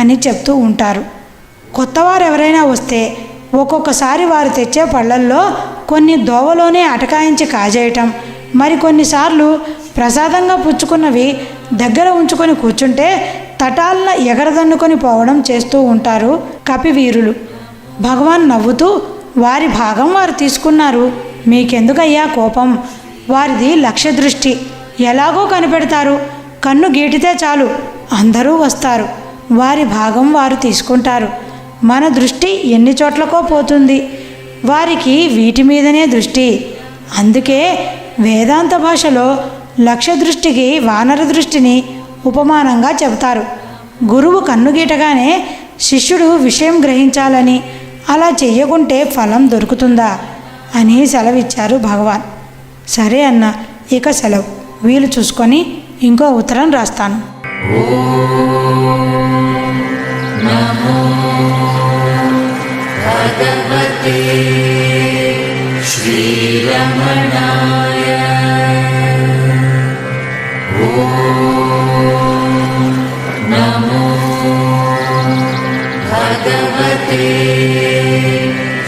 అని చెప్తూ ఉంటారు. కొత్తవారు ఎవరైనా వస్తే ఒక్కొక్కసారి వారు తెచ్చే పళ్ళల్లో కొన్ని దోవలోనే అటకాయించి కాజేయటం, మరికొన్నిసార్లు ప్రసాదంగా పుచ్చుకున్నవి దగ్గర ఉంచుకొని కూర్చుంటే తటాలన ఎగరదన్నుకొని పోవడం చేస్తూ ఉంటారు కపివీరులు. భగవాన్ నవ్వుతూ, వారి భాగం వారు తీసుకున్నారు, మీకెందుకయ్యా కోపం, వారిది లక్ష్య దృష్టి, ఎలాగో కనిపెడతారు, కన్ను గీటితే చాలు అందరూ వస్తారు, వారి భాగం వారు తీసుకుంటారు, మన దృష్టి ఎన్ని చోట్లకో పోతుంది, వారికి వీటి మీదనే దృష్టి. అందుకే వేదాంత భాషలో లక్ష్య దృష్టికి వానర దృష్టిని ఉపమానంగా చెబుతారు. గురువు కన్నుగీటగానే శిష్యుడు విషయం గ్రహించాలని, అలా చెయ్యకుంటే ఫలం దొరుకుతుందా అని సెలవిచ్చారు భగవాన్. సరే అన్న, ఇక సెలవు, వీలు చూసుకొని ఇంకో ఉత్తరం రాస్తాను. నమో భగవతే శ్రీరమణాయ. నమో భగవతే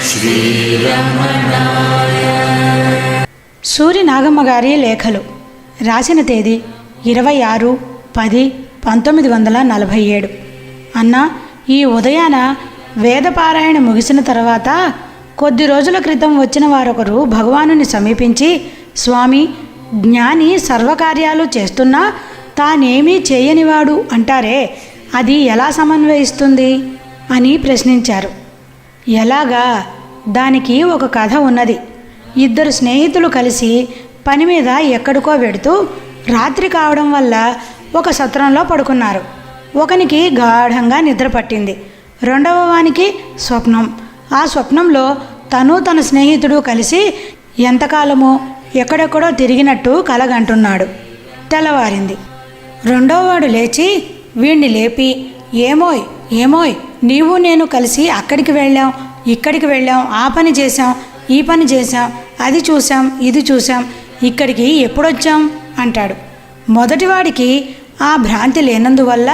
శ్రీరమణాయ. సూరి నాగమ్మ గారి లేఖలు, రాసిన తేదీ 26/10/1947. అన్న, ఈ ఉదయాన వేదపారాయణ ముగిసిన తర్వాత కొద్ది రోజుల క్రితం వచ్చిన వారొకరు భగవానుని సమీపించి, స్వామి, జ్ఞాని సర్వకార్యాలు చేస్తున్నా తానేమీ చేయనివాడు అంటారే, అది ఎలా సమన్వయిస్తుంది అని ప్రశ్నించారు. ఎలాగా? దానికి ఒక కథ ఉన్నది. ఇద్దరు స్నేహితులు కలిసి పని మీద ఎక్కడికో వెడుతూ రాత్రి కావడం వల్ల ఒక సత్రంలో పడుకున్నారు. ఒకనికి గాఢంగా నిద్ర పట్టింది, రెండవ వానికి స్వప్నం. ఆ స్వప్నంలో తను తన స్నేహితుడు కలిసి ఎంతకాలమో ఎక్కడెక్కడో తిరిగినట్టు కలగంటున్నాడు. తెల్లవారింది. రెండోవాడు లేచి వీణ్ణి లేపి, ఏమోయ్ ఏమోయ్, నీవు నేను కలిసి అక్కడికి వెళ్ళాం, ఇక్కడికి వెళ్ళాం, ఆ పని చేశాం, ఈ పని చేశాం, అది చూసాం, ఇది చూసాం, ఇక్కడికి ఎప్పుడొచ్చాం అంటాడు. మొదటివాడికి ఆ భ్రాంతి లేనందువల్ల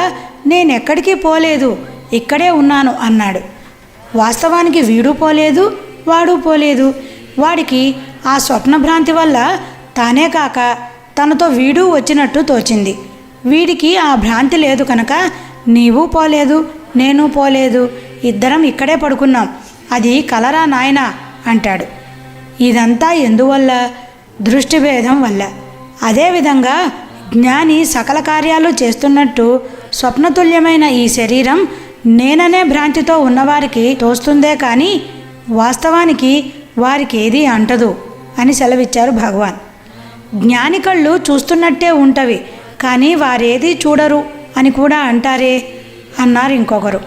నేనెక్కడికి పోలేదు, ఇక్కడే ఉన్నాను అన్నాడు. వాస్తవానికి వీడు పోలేదు, వాడు పోలేదు. వాడికి ఆ స్వప్నభ్రాంతి వల్ల తానే కాక తనతో వీడు వచ్చినట్టు తోచింది. వీడికి ఆ భ్రాంతి లేదు కనుక నీవు పోలేదు, నేను పోలేదు, ఇద్దరం ఇక్కడే పడుకున్నాం, అది కలరా నాయనా అంటాడు. ఇదంతా ఎందువల్ల? దృష్టిభేదం వల్ల. అదేవిధంగా జ్ఞాని సకల కార్యాలు చేస్తున్నట్టు స్వప్నతుల్యమైన ఈ శరీరం నేననే భ్రాంతితో ఉన్నవారికి తోస్తుందే కానీ వాస్తవానికి వారికి ఏదీ అంటదు అని సెలవిచ్చారు భగవాన్. జ్ఞాని కళ్ళు చూస్తున్నట్టే ఉంటవి, కానీ వారేదీ చూడరు అని కూడా అంటారే అన్నారు ఇంకొకరు.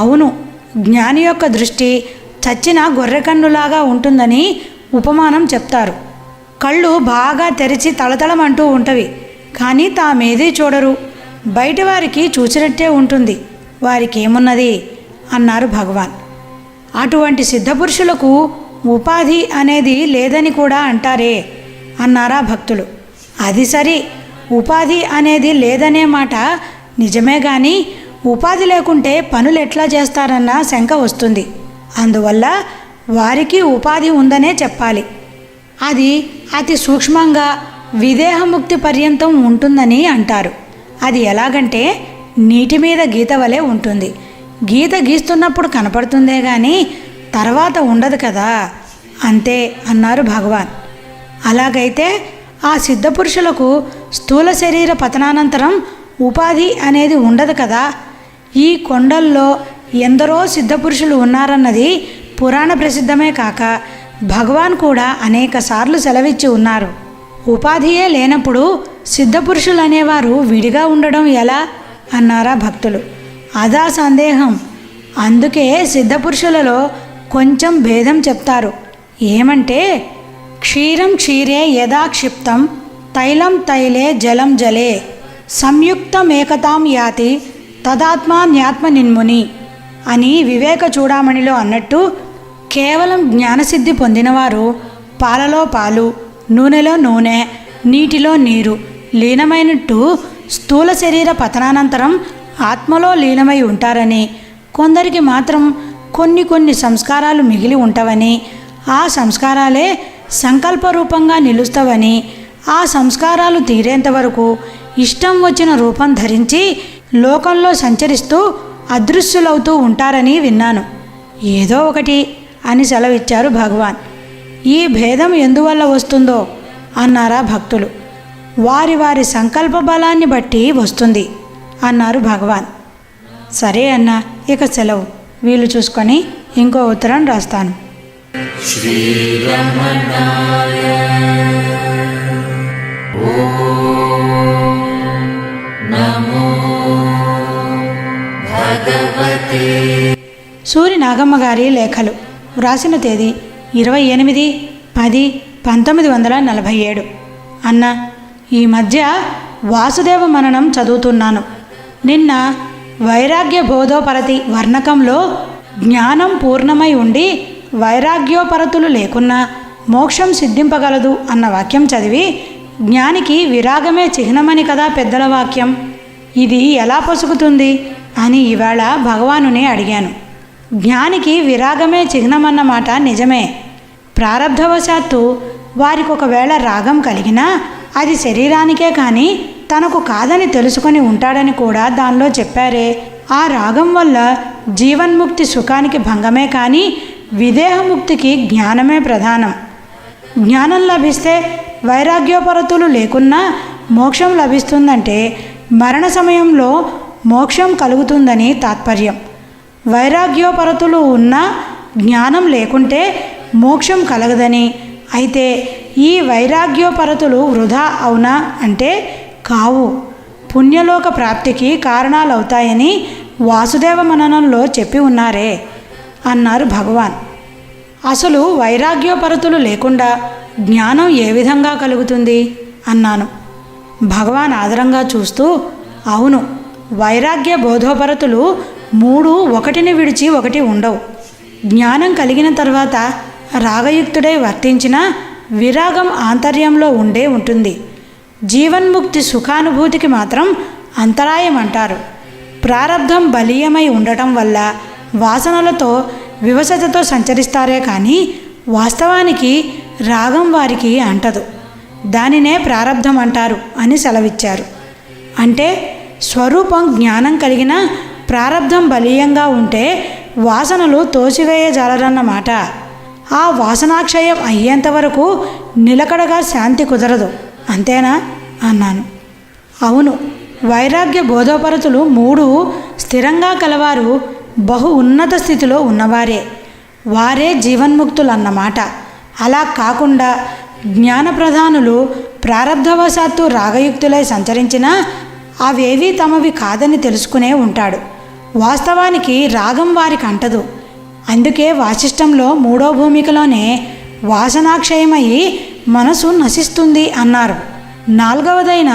అవును, జ్ఞాని యొక్క దృష్టి చచ్చిన గొర్రెకన్నులాగా ఉంటుందని ఉపమానం చెప్తారు. కళ్ళు బాగా తెరిచి తళతళమంటూ ఉంటవి, కానీ తామేదీ చూడరు. బయట వారికి చూసినట్టే ఉంటుంది, వారికేమున్నది అన్నారు భగవాన్. అటువంటి సిద్ధపురుషులకు ఉపాధి అనేది లేదని కూడా అంటారే అన్నారా భక్తులు. అది సరి, ఉపాధి అనేది లేదనే మాట నిజమే, కానీ ఉపాధి లేకుంటే పనులు ఎట్లా చేస్తారన్న శంక వస్తుంది. అందువల్ల వారికి ఉపాధి ఉందనే చెప్పాలి. అది అతి సూక్ష్మంగా విదేహముక్తి పర్యంతం ఉంటుందని అంటారు. అది ఎలాగంటే నీటి మీద గీత వలె ఉంటుంది. గీత గీస్తున్నప్పుడు కనపడుతుందే కానీ తర్వాత ఉండదు కదా, అంతే అన్నారు భగవాన్. అలాగైతే ఆ సిద్ధపురుషులకు స్థూల శరీర పతనానంతరం ఉపాధి అనేది ఉండదు కదా. ఈ కొండల్లో ఎందరో సిద్ధపురుషులు ఉన్నారన్నది పురాణ ప్రసిద్ధమే కాక భగవాన్ కూడా అనేకసార్లు సెలవిచ్చి ఉన్నారు. ఉపాధియే లేనప్పుడు సిద్ధపురుషులు అనేవారు విడిగా ఉండడం ఎలా అన్నారా భక్తులు. అదా సందేహం. అందుకే సిద్ధపురుషులలో కొంచెం భేదం చెప్తారు. ఏమంటే, క్షీరం క్షీరే యదా క్షిప్తం తైలం తైలే జలం జలే సంయుక్తమేకతాం యాతి తదాత్మాన్యాత్మ నిన్ముని అని వివేక చూడామణిలో అన్నట్టు, కేవలం జ్ఞానసిద్ధి పొందినవారు పాలలో పాలు, నూనెలో నూనె, నీటిలో నీరు లీనమైనట్టు స్థూల శరీర పతనానంతరం ఆత్మలో లీనమై ఉంటారని, కొందరికి మాత్రం కొన్ని సంస్కారాలు మిగిలి ఉంటవని, ఆ సంస్కారాలే సంకల్పరూపంగా నిలుస్తవని, ఆ సంస్కారాలు తీరేంతవరకు ఇష్టం వచ్చిన రూపం ధరించి లోకంలో సంచరిస్తూ అదృశ్యులవుతూ ఉంటారని విన్నాను. ఏదో ఒకటి అని సెలవిచ్చారు భగవాన్. ఈ భేదం ఎందువల్ల వస్తుందో అన్నారా భక్తులు. వారి వారి సంకల్ప బలాన్ని బట్టి వస్తుంది అన్నారు భగవాన్. సరే అన్న, ఇక సెలవు. వీలు చూసుకొని ఇంకో ఉత్తరం రాస్తాను. శ్రీరమణాయ ఓం నమో భగవతే. సూరి నాగమ్మ గారి లేఖలు, వ్రాసిన తేదీ 28/10/1947. అన్న, ఈ మధ్య వాసుదేవ మననం చదువుతున్నాను. నిన్న వైరాగ్య బోధోపరతి వర్ణకంలో జ్ఞానం పూర్ణమై ఉండి వైరాగ్యోపరతులు లేకున్నా మోక్షం సిద్ధింపగలదు అన్న వాక్యం చదివి, జ్ఞానికి విరాగమే చిహ్నమని కదా పెద్దల వాక్యం, ఇది ఎలా పొసుగుతుంది అని ఇవాళ భగవానుని అడిగాను. జ్ఞానికి విరాగమే చిహ్నమన్నమాట నిజమే. ప్రారబ్ధవశాత్తు వారికి ఒకవేళ రాగం కలిగినా అది శరీరానికే కానీ తనకు కాదని తెలుసుకొని ఉంటాడని కూడా దానిలో చెప్పారే. ఆ రాగం వల్ల జీవన్ముక్తి సుఖానికి భంగమే కానీ విదేహముక్తికి జ్ఞానమే ప్రధానం. జ్ఞానం లభిస్తే వైరాగ్యోపరతులు లేకున్నా మోక్షం లభిస్తుందంటే మరణ సమయంలో మోక్షం కలుగుతుందని తాత్పర్యం. వైరాగ్యోపరతులు ఉన్నా జ్ఞానం లేకుంటే మోక్షం కలగదని. అయితే ఈ వైరాగ్యోపరతులు వృధా అవునా అంటే కావు, పుణ్యలోక ప్రాప్తికి కారణాలవుతాయని వాసుదేవ మననంలో చెప్పి ఉన్నారే అన్నారు భగవాన్. అసలు వైరాగ్యోపరతులు లేకుండా జ్ఞానం ఏ విధంగా కలుగుతుంది అన్నాను. భగవాన్ ఆదరంగా చూస్తూ, అవును, వైరాగ్య బోధోపరతులు 3 ఒకటిని విడిచి ఒకటి ఉండవు. జ్ఞానం కలిగిన తర్వాత రాగయుక్తుడై వర్తించిన విరాగం ఆంతర్యంలో ఉండే ఉంటుంది. జీవన్ముక్తి సుఖానుభూతికి మాత్రం అంతరాయం అంటారు. ప్రారబ్ధం బలీయమై ఉండటం వల్ల వాసనలతో వివశతతో సంచరిస్తారే కానీ వాస్తవానికి రాగం వారికి అంటదు. దానినే ప్రారబ్ధం అంటారు అని సెలవిచ్చారు. అంటే స్వరూపం జ్ఞానం కలిగిన ప్రారబ్ధం బలీయంగా ఉంటే వాసనలు తోసివేయజాలరన్నమాట. ఆ వాసనాక్షయం అయ్యేంతవరకు నిలకడగా శాంతి కుదరదు, అంతేనా అన్నాను. అవును, వైరాగ్య బోధోపరతులు 3 స్థిరంగా కలవారు బహు ఉన్నత స్థితిలో ఉన్నవారే, వారే జీవన్ముక్తులన్నమాట. అలా కాకుండా జ్ఞానప్రధానులు ప్రారబ్ధవశాత్తు రాగయుక్తులై సంచరించినా అవేవీ తమవి కాదని తెలుసుకునే ఉంటాడు. వాస్తవానికి రాగం వారికి అంటదు. అందుకే వాసిష్టంలో 3వ భూమికలోనే వాసనాక్షయమయ్యి మనసు నశిస్తుంది అన్నారు. 4వదైన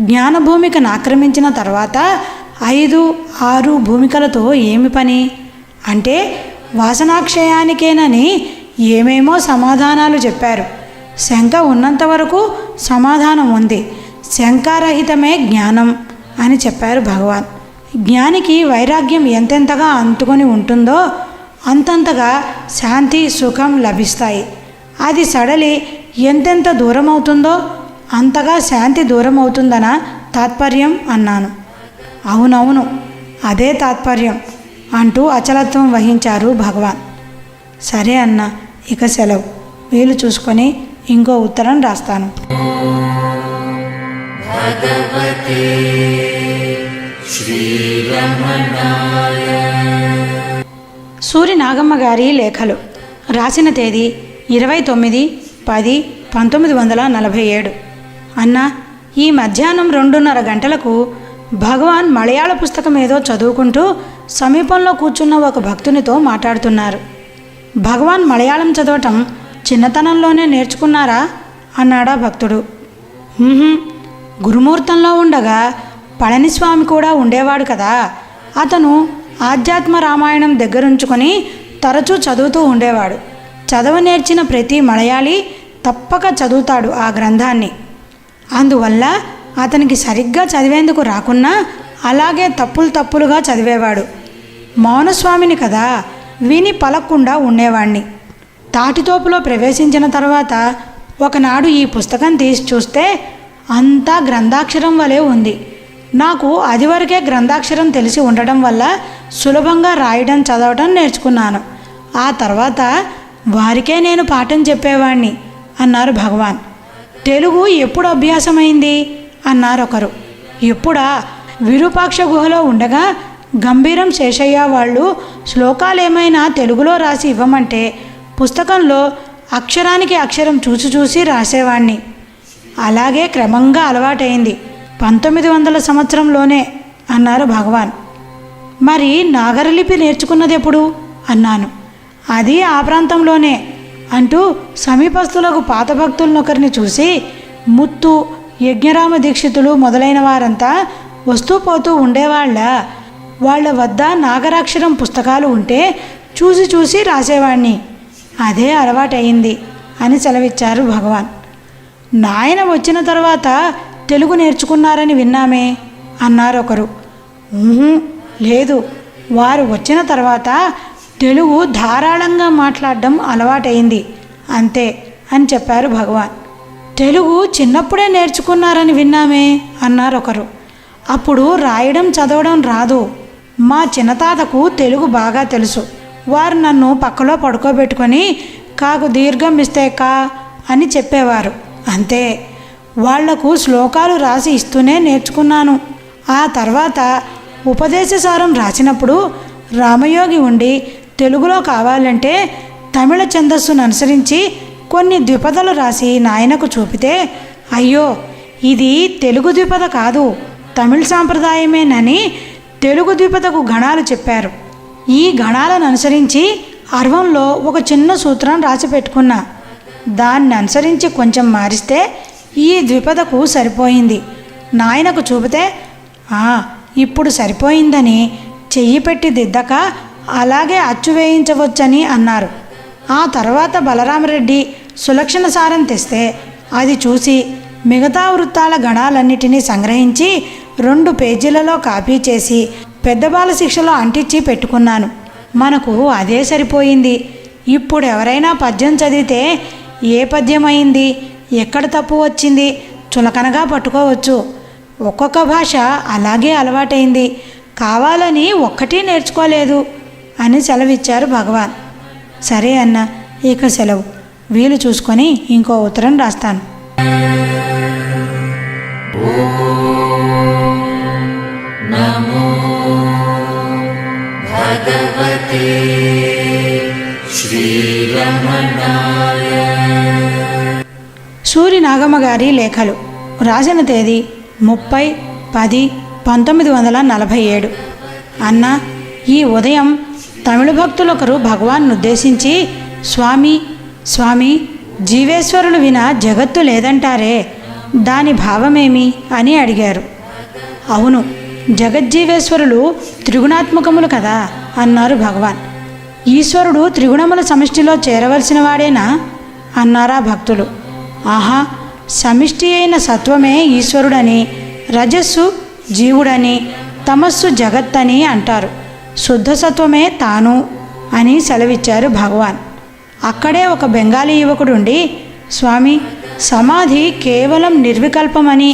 జ్ఞానభూమికను ఆక్రమించిన తర్వాత 5, 6 భూమికలతో ఏమి పని అంటే వాసనాక్షయానికేనని ఏమేమో సమాధానాలు చెప్పారు. శంక ఉన్నంత వరకు సమాధానం ఉంది. శంకారహితమే జ్ఞానం అని చెప్పారు భగవాన్. జ్ఞానికి వైరాగ్యం ఎంతెంతగా అంటుకొని ఉంటుందో అంతంతగా శాంతి సుఖం లభిస్తాయి. అది సడలి ఎంతెంత దూరం అవుతుందో అంతగా శాంతి దూరం అవుతుందనా తాత్పర్యం అన్నాను. అవునవును, అదే తాత్పర్యం అంటూ అచలత్వం వహించారు భగవాన్. సరే అన్న, ఇక సెలవు. వీలు చూసుకొని ఇంకో ఉత్తరం రాస్తాను. భగవతే శ్రీరమణాయ. సూరి నాగమ్మ గారి లేఖలు. రాసిన తేదీ 29/10/1947. అన్న, ఈ మధ్యాహ్నం 2:30 గంటలకు భగవాన్ మలయాళ పుస్తకం ఏదో చదువుకుంటూ సమీపంలో కూర్చున్న ఒక భక్తునితో మాట్లాడుతున్నారు. భగవాన్ మలయాళం చదవటం చిన్నతనంలోనే నేర్చుకున్నారా అన్నాడా భక్తుడు. గురుమూర్తంలో ఉండగా పళనిస్వామి కూడా ఉండేవాడు కదా. అతను ఆధ్యాత్మ రామాయణం దగ్గరుంచుకొని తరచూ చదువుతూ ఉండేవాడు. చదవ నేర్చిన ప్రతి మలయాళీ తప్పక చదువుతాడు ఆ గ్రంథాన్ని. అందువల్ల అతనికి సరిగ్గా చదివేందుకు రాకున్నా అలాగే తప్పులుగా చదివేవాడు. మౌనస్వామిని కదా, విని పలక్కుండా ఉండేవాణ్ణి. తాటితోపులో ప్రవేశించిన తర్వాత ఒకనాడు ఈ పుస్తకం తీసి చూస్తే అంతా గ్రంథాక్షరం వలె ఉంది. నాకు అదివరకే గ్రంథాక్షరం తెలిసి ఉండడం వల్ల సులభంగా రాయడం చదవడం నేర్చుకున్నాను. ఆ తర్వాత వారికే నేను పాఠం చెప్పేవాణ్ణి అన్నారు భగవాన్. తెలుగు ఎప్పుడు అభ్యాసమైంది అన్నారు ఒకరు. ఎప్పుడా? విరూపాక్ష గుహలో ఉండగా గంభీరం శేషయ్య వాళ్ళు శ్లోకాలు ఏమైనా తెలుగులో రాసి ఇవ్వమంటే పుస్తకంలో అక్షరానికి అక్షరం చూసి రాసేవాణ్ణి. అలాగే క్రమంగా అలవాటైంది. 1900 సంవత్సరంలోనే అన్నారు భగవాన్. మరి నాగరలిపి నేర్చుకున్నది ఎప్పుడు అన్నాను. అది ఆ ప్రాంతంలోనే అంటూ సమీపస్తులకు పాత భక్తులనొకరిని చూసి ముత్తు, యజ్ఞరామ దీక్షితులు మొదలైన వారంతా వస్తూ పోతూ ఉండేవాళ్ళ. వాళ్ళ వద్ద నాగరాక్షరం పుస్తకాలు ఉంటే చూసి రాసేవాణ్ణి. అదే అలవాటయింది అని సెలవిచ్చారు భగవాన్. నాయన వచ్చిన తర్వాత తెలుగు నేర్చుకున్నారని విన్నామే అన్నారు ఒకరు. లేదు, వారు వచ్చిన తర్వాత తెలుగు ధారాళంగా మాట్లాడడం అలవాటైంది అంతే అని చెప్పారు భగవాన్. తెలుగు చిన్నప్పుడే నేర్చుకున్నారని విన్నామే అన్నారు ఒకరు. అప్పుడు రాయడం చదవడం రాదు. మా చిన్నతాతకు తెలుగు బాగా తెలుసు. వారు నన్ను పక్కలో పడుకోబెట్టుకొని కాకు దీర్ఘం ఇస్తే కా అని చెప్పేవారు. అంతే. వాళ్లకు శ్లోకాలు రాసి ఇస్తూనే నేర్చుకున్నాను. ఆ తర్వాత ఉపదేశసారం రాసినప్పుడు రామయోగి ఉండి తెలుగులో కావాలంటే తమిళ ఛందస్సును అనుసరించి కొన్ని ద్విపదలు రాసి నాయనకు చూపితే, అయ్యో ఇది తెలుగు ద్విపద కాదు, తమిళ సాంప్రదాయమేనని తెలుగు ద్విపదకు గణాలు చెప్పారు. ఈ గణాలను అనుసరించి అర్వంలో ఒక చిన్న సూత్రం రాసి పెట్టుకున్నా. దాన్ని అనుసరించి కొంచెం మారిస్తే ఈ ద్విపదకు సరిపోయింది. నాయనకు చూపితే ఇప్పుడు సరిపోయిందని చెయ్యి పెట్టి దిద్దక అలాగే అచ్చు వేయించవచ్చని అన్నారు. ఆ తర్వాత బలరామరెడ్డి సులక్షణ సారం తెస్తే అది చూసి మిగతా వృత్తాల గణాలన్నిటినీ సంగ్రహించి 2 పేజీలలో కాపీ చేసి పెద్ద బాల శిక్షలో అంటించి పెట్టుకున్నాను. మనకు అదే సరిపోయింది. ఇప్పుడు ఎవరైనా పద్యం చదివితే ఏ పద్యం అయింది, ఎక్కడ తప్పు వచ్చింది చులకనగా పట్టుకోవచ్చు. ఒక్కొక్క భాష అలాగే అలవాటైంది. కావాలని ఒక్కటి నేర్చుకోలేదు అని సెలవిచ్చారు భగవాన్. సరే అన్న, ఇక సెలవు. వీలు చూసుకొని ఇంకో ఉత్తరం రాస్తాను. నమో భగవతే శ్రీరమణాయ. సూరి నాగమ్మ గారి లేఖలు రాసిన తేదీ 30/10/1947. అన్న, ఈ ఉదయం తమిళ భక్తులొకరు భగవాన్ను ఉద్దేశించి, స్వామి స్వామి, జీవేశ్వరులు వినా జగత్తు లేదంటారే, దాని భావమేమి అని అడిగారు. అవును, జగజ్జీవేశ్వరులు త్రిగుణాత్మకములు కదా అన్నారు భగవాన్. ఈశ్వరుడు త్రిగుణముల సమిష్టిలో చేరవలసిన వాడేనా అన్నారా భక్తులు. ఆహా, సమిష్టి అయిన సత్వమే ఈశ్వరుడని, రజస్సు జీవుడని, తమస్సు జగత్తని అంటారు. శుద్ధ సత్వమే తాను అని సెలవిచ్చారు భగవాన్. అక్కడే ఒక బెంగాలీ యువకుడుండి, స్వామి, సమాధి కేవలం నిర్వికల్పమని,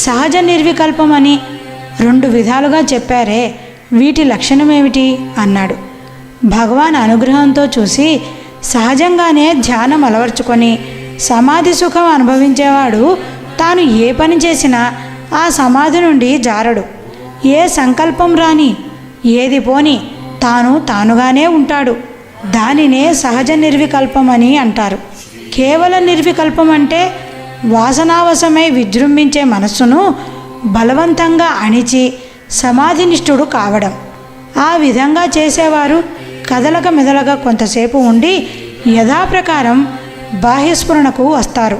సహజ నిర్వికల్పమని 2 విధాలుగా చెప్పారే, వీటి లక్షణమేమిటి అన్నాడు. భగవాన్ అనుగ్రహంతో చూసి, సహజంగానే ధ్యానం అలవర్చుకొని సమాధి సుఖం అనుభవించేవాడు తాను ఏ పని చేసినా ఆ సమాధి నుండి జారడు. ఏ సంకల్పం రాని, ఏది పోని తాను తానుగానే ఉంటాడు. దానినే సహజ నిర్వికల్పమని అంటారు. కేవల నిర్వికల్పం అంటే వాసనావశమై విజృంభించే మనస్సును బలవంతంగా అణిచి సమాధినిష్ఠుడు కావడం. ఆ విధంగా చేసేవారు కదలక మెదలక కొంతసేపు ఉండి యథాప్రకారం బాహ్యస్ఫురణకు వస్తారు.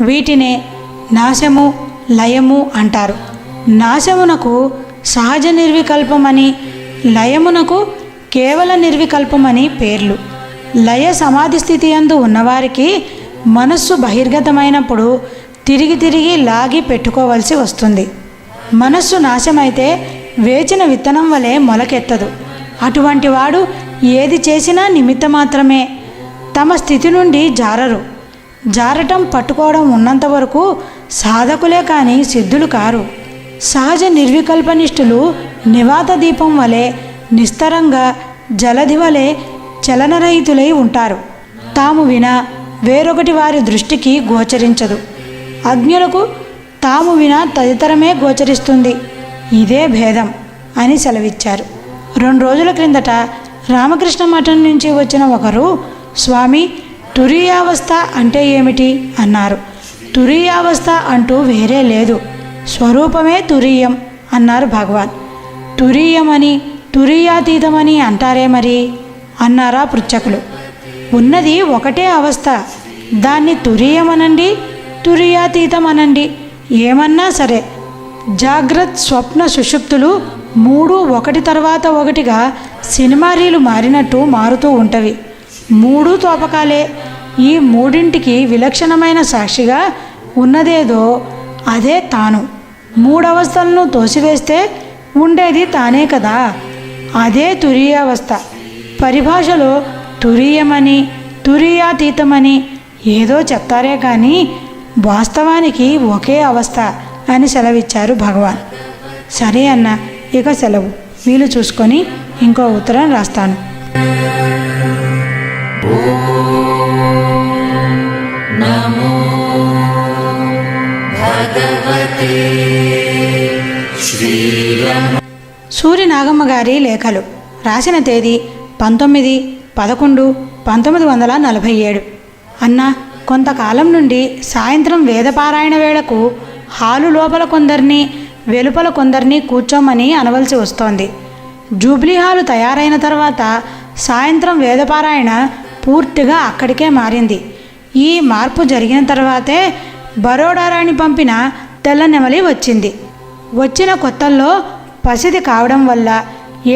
వీటినే నాశము, లయము అంటారు. నాశమునకు సహజ నిర్వికల్పమని, లయమునకు కేవల నిర్వికల్పమని పేర్లు. లయ సమాధి స్థితి యందు ఉన్నవారికి మనస్సు బహిర్గతమైనప్పుడు తిరిగి తిరిగి లాగి పెట్టుకోవలసి వస్తుంది. మనస్సు నాశమైతే వేచిన విత్తనం వలె మొలకెత్తదు. అటువంటి వాడు ఏది చేసినా నిమిత్త మాత్రమే. తమ స్థితి నుండి జారరు. జారటం పట్టుకోవడం ఉన్నంత వరకు సాధకులే కానీ సిద్ధులు కారు. సహజ నిర్వికల్పనిష్ఠులు నివాత దీపం వలె నిస్తరంగా జలధి వలె చలనరహితులై ఉంటారు. తాము వినా వేరొకటి వారి దృష్టికి గోచరించదు. అజ్ఞులకు తాము వినా తదితరమే గోచరిస్తుంది. ఇదే భేదం అని సెలవిచ్చారు. 2 రోజుల క్రిందట రామకృష్ణ మఠం నుంచి వచ్చిన ఒకరు, స్వామి, తురీయావస్థ అంటే ఏమిటి అన్నారు. తురీయావస్థ అంటూ వేరే లేదు, స్వరూపమే తురీయం అన్నారు భగవాన్. తురీయమని తురీయాతీతమని అంటారే మరి అన్నారా పృచ్ఛకులు. ఉన్నది ఒకటే అవస్థ, దాన్ని తురీయమనండి, తురీయాతీతమనండి, ఏమన్నా సరే. జాగ్రత్త, స్వప్న, సుషుప్తులు 3 ఒకటి తర్వాత ఒకటిగా సినిమా రీలు మారినట్టు మారుతూ ఉంటవి. 3 తోపకాలే. ఈ 3ంటికి విలక్షణమైన సాక్షిగా ఉన్నదేదో అదే తాను. 3 అవస్థలను తోసివేస్తే ఉండేది తానే కదా, అదే తురీయావస్థ. పరిభాషలో తురీయమని తురీయాతీతమని ఏదో చెప్తారే కానీ వాస్తవానికి ఒకే అవస్థ అని సెలవిచ్చారు భగవాన్. సరే అన్న, ఇక సెలవు. వీలు చూసుకొని ఇంకో ఉత్తరం రాస్తాను. నమో భగవతే శ్రీరామ. సూరి నాగమ్మ గారి లేఖలు రాసిన తేదీ 19/11/1947. అన్న, కొంతకాలం నుండి సాయంత్రం వేదపారాయణ వేళకు హాలు లోపల కొందరిని వెలుపల కొందరిని కూర్చోమని అనవలసి వస్తోంది. జూబ్లీ హాలు తయారైన తర్వాత సాయంత్రం వేదపారాయణ పూర్తిగా అక్కడికే మారింది. ఈ మార్పు జరిగిన తర్వాతే బరోడా రాణి పంపిన తెల్ల నెమలి వచ్చింది. వచ్చిన కొత్తల్లో పసిది కావడం వల్ల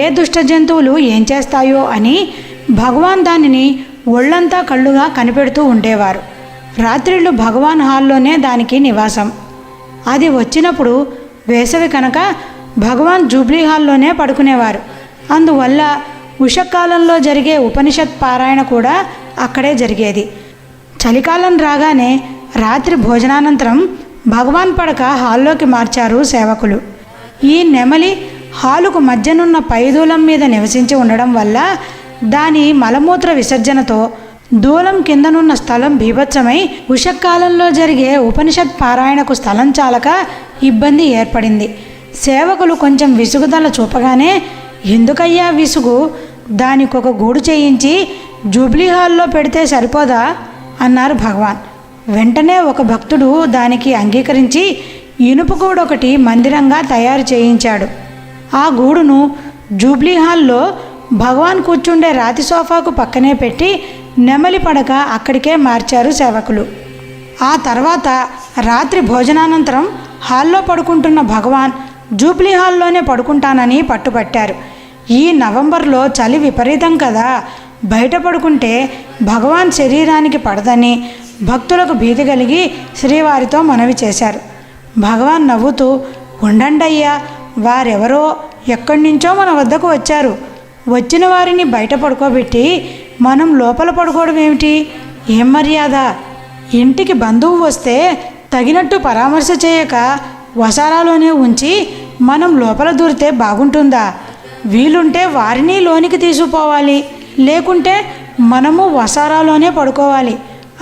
ఏ దుష్ట జంతువులు ఏం చేస్తాయో అని భగవాన్ దానిని ఒళ్ళంతా కళ్ళుగా కనిపెడుతూ ఉండేవారు. రాత్రిళ్ళు భగవాన్ హాల్లోనే దానికి నివాసం. అది వచ్చినప్పుడు వేసవి కనుక భగవాన్ జూబ్లీ హాల్లోనే పడుకునేవారు. అందువల్ల ఉషకాలంలో జరిగే ఉపనిషత్ పారాయణ కూడా అక్కడే జరిగేది. చలికాలం రాగానే రాత్రి భోజనానంతరం భగవాన్ పడక హాల్లోకి మార్చారు సేవకులు. ఈ నెమలి హాలుకు మధ్యనున్న పైదూలం మీద నివసించి ఉండడం వల్ల దాని మలమూత్ర విసర్జనతో దూలం కిందనున్న స్థలం బీభత్సమై ఉషకాలంలో జరిగే ఉపనిషత్ పారాయణకు స్థలం చాలక ఇబ్బంది ఏర్పడింది. సేవకులు కొంచెం విసుగుదల చూపగానే, ఎందుకయ్యా విసుగు, దానికొక గూడు చేయించి జూబ్లీ హాల్లో పెడితే సరిపోదా అన్నారు భగవాన్. వెంటనే ఒక భక్తుడు దానికి అంగీకరించి ఇనుప గూడు ఒకటి మందిరంగా తయారు చేయించాడు. ఆ గూడును జూబ్లీ హాల్లో భగవాన్ కూర్చుండే రాతి సోఫాకు పక్కనే పెట్టి నెమలి పడక అక్కడికే మార్చారు సేవకులు. ఆ తర్వాత రాత్రి భోజనానంతరం హాల్లో పడుకుంటున్న భగవాన్ జూబ్లీ హాల్లోనే పడుకుంటానని పట్టుపట్టారు. ఈ నవంబర్లో చలి విపరీతం కదా, బయట పడుకుంటే భగవాన్ శరీరానికి పడదని భక్తులకు భీతి కలిగి శ్రీవారితో మనవి చేశారు. భగవాన్ నవ్వుతూ, ఉండండయ్యా, వారెవరో ఎక్కడి నుంచో మన వద్దకు వచ్చారు. వచ్చిన వారిని బయట పడుకోబెట్టి మనం లోపల పడుకోవడం ఏమిటి? ఏం మర్యాద? ఇంటికి బంధువు వస్తే తగినట్టు పరామర్శ చేయక వసారాలోనే ఉంచి మనం లోపల దూరితే బాగుంటుందా? వీలుంటే వారిని లోనికి తీసుకుపోవాలి, లేకుంటే మనము వసారాలోనే పడుకోవాలి,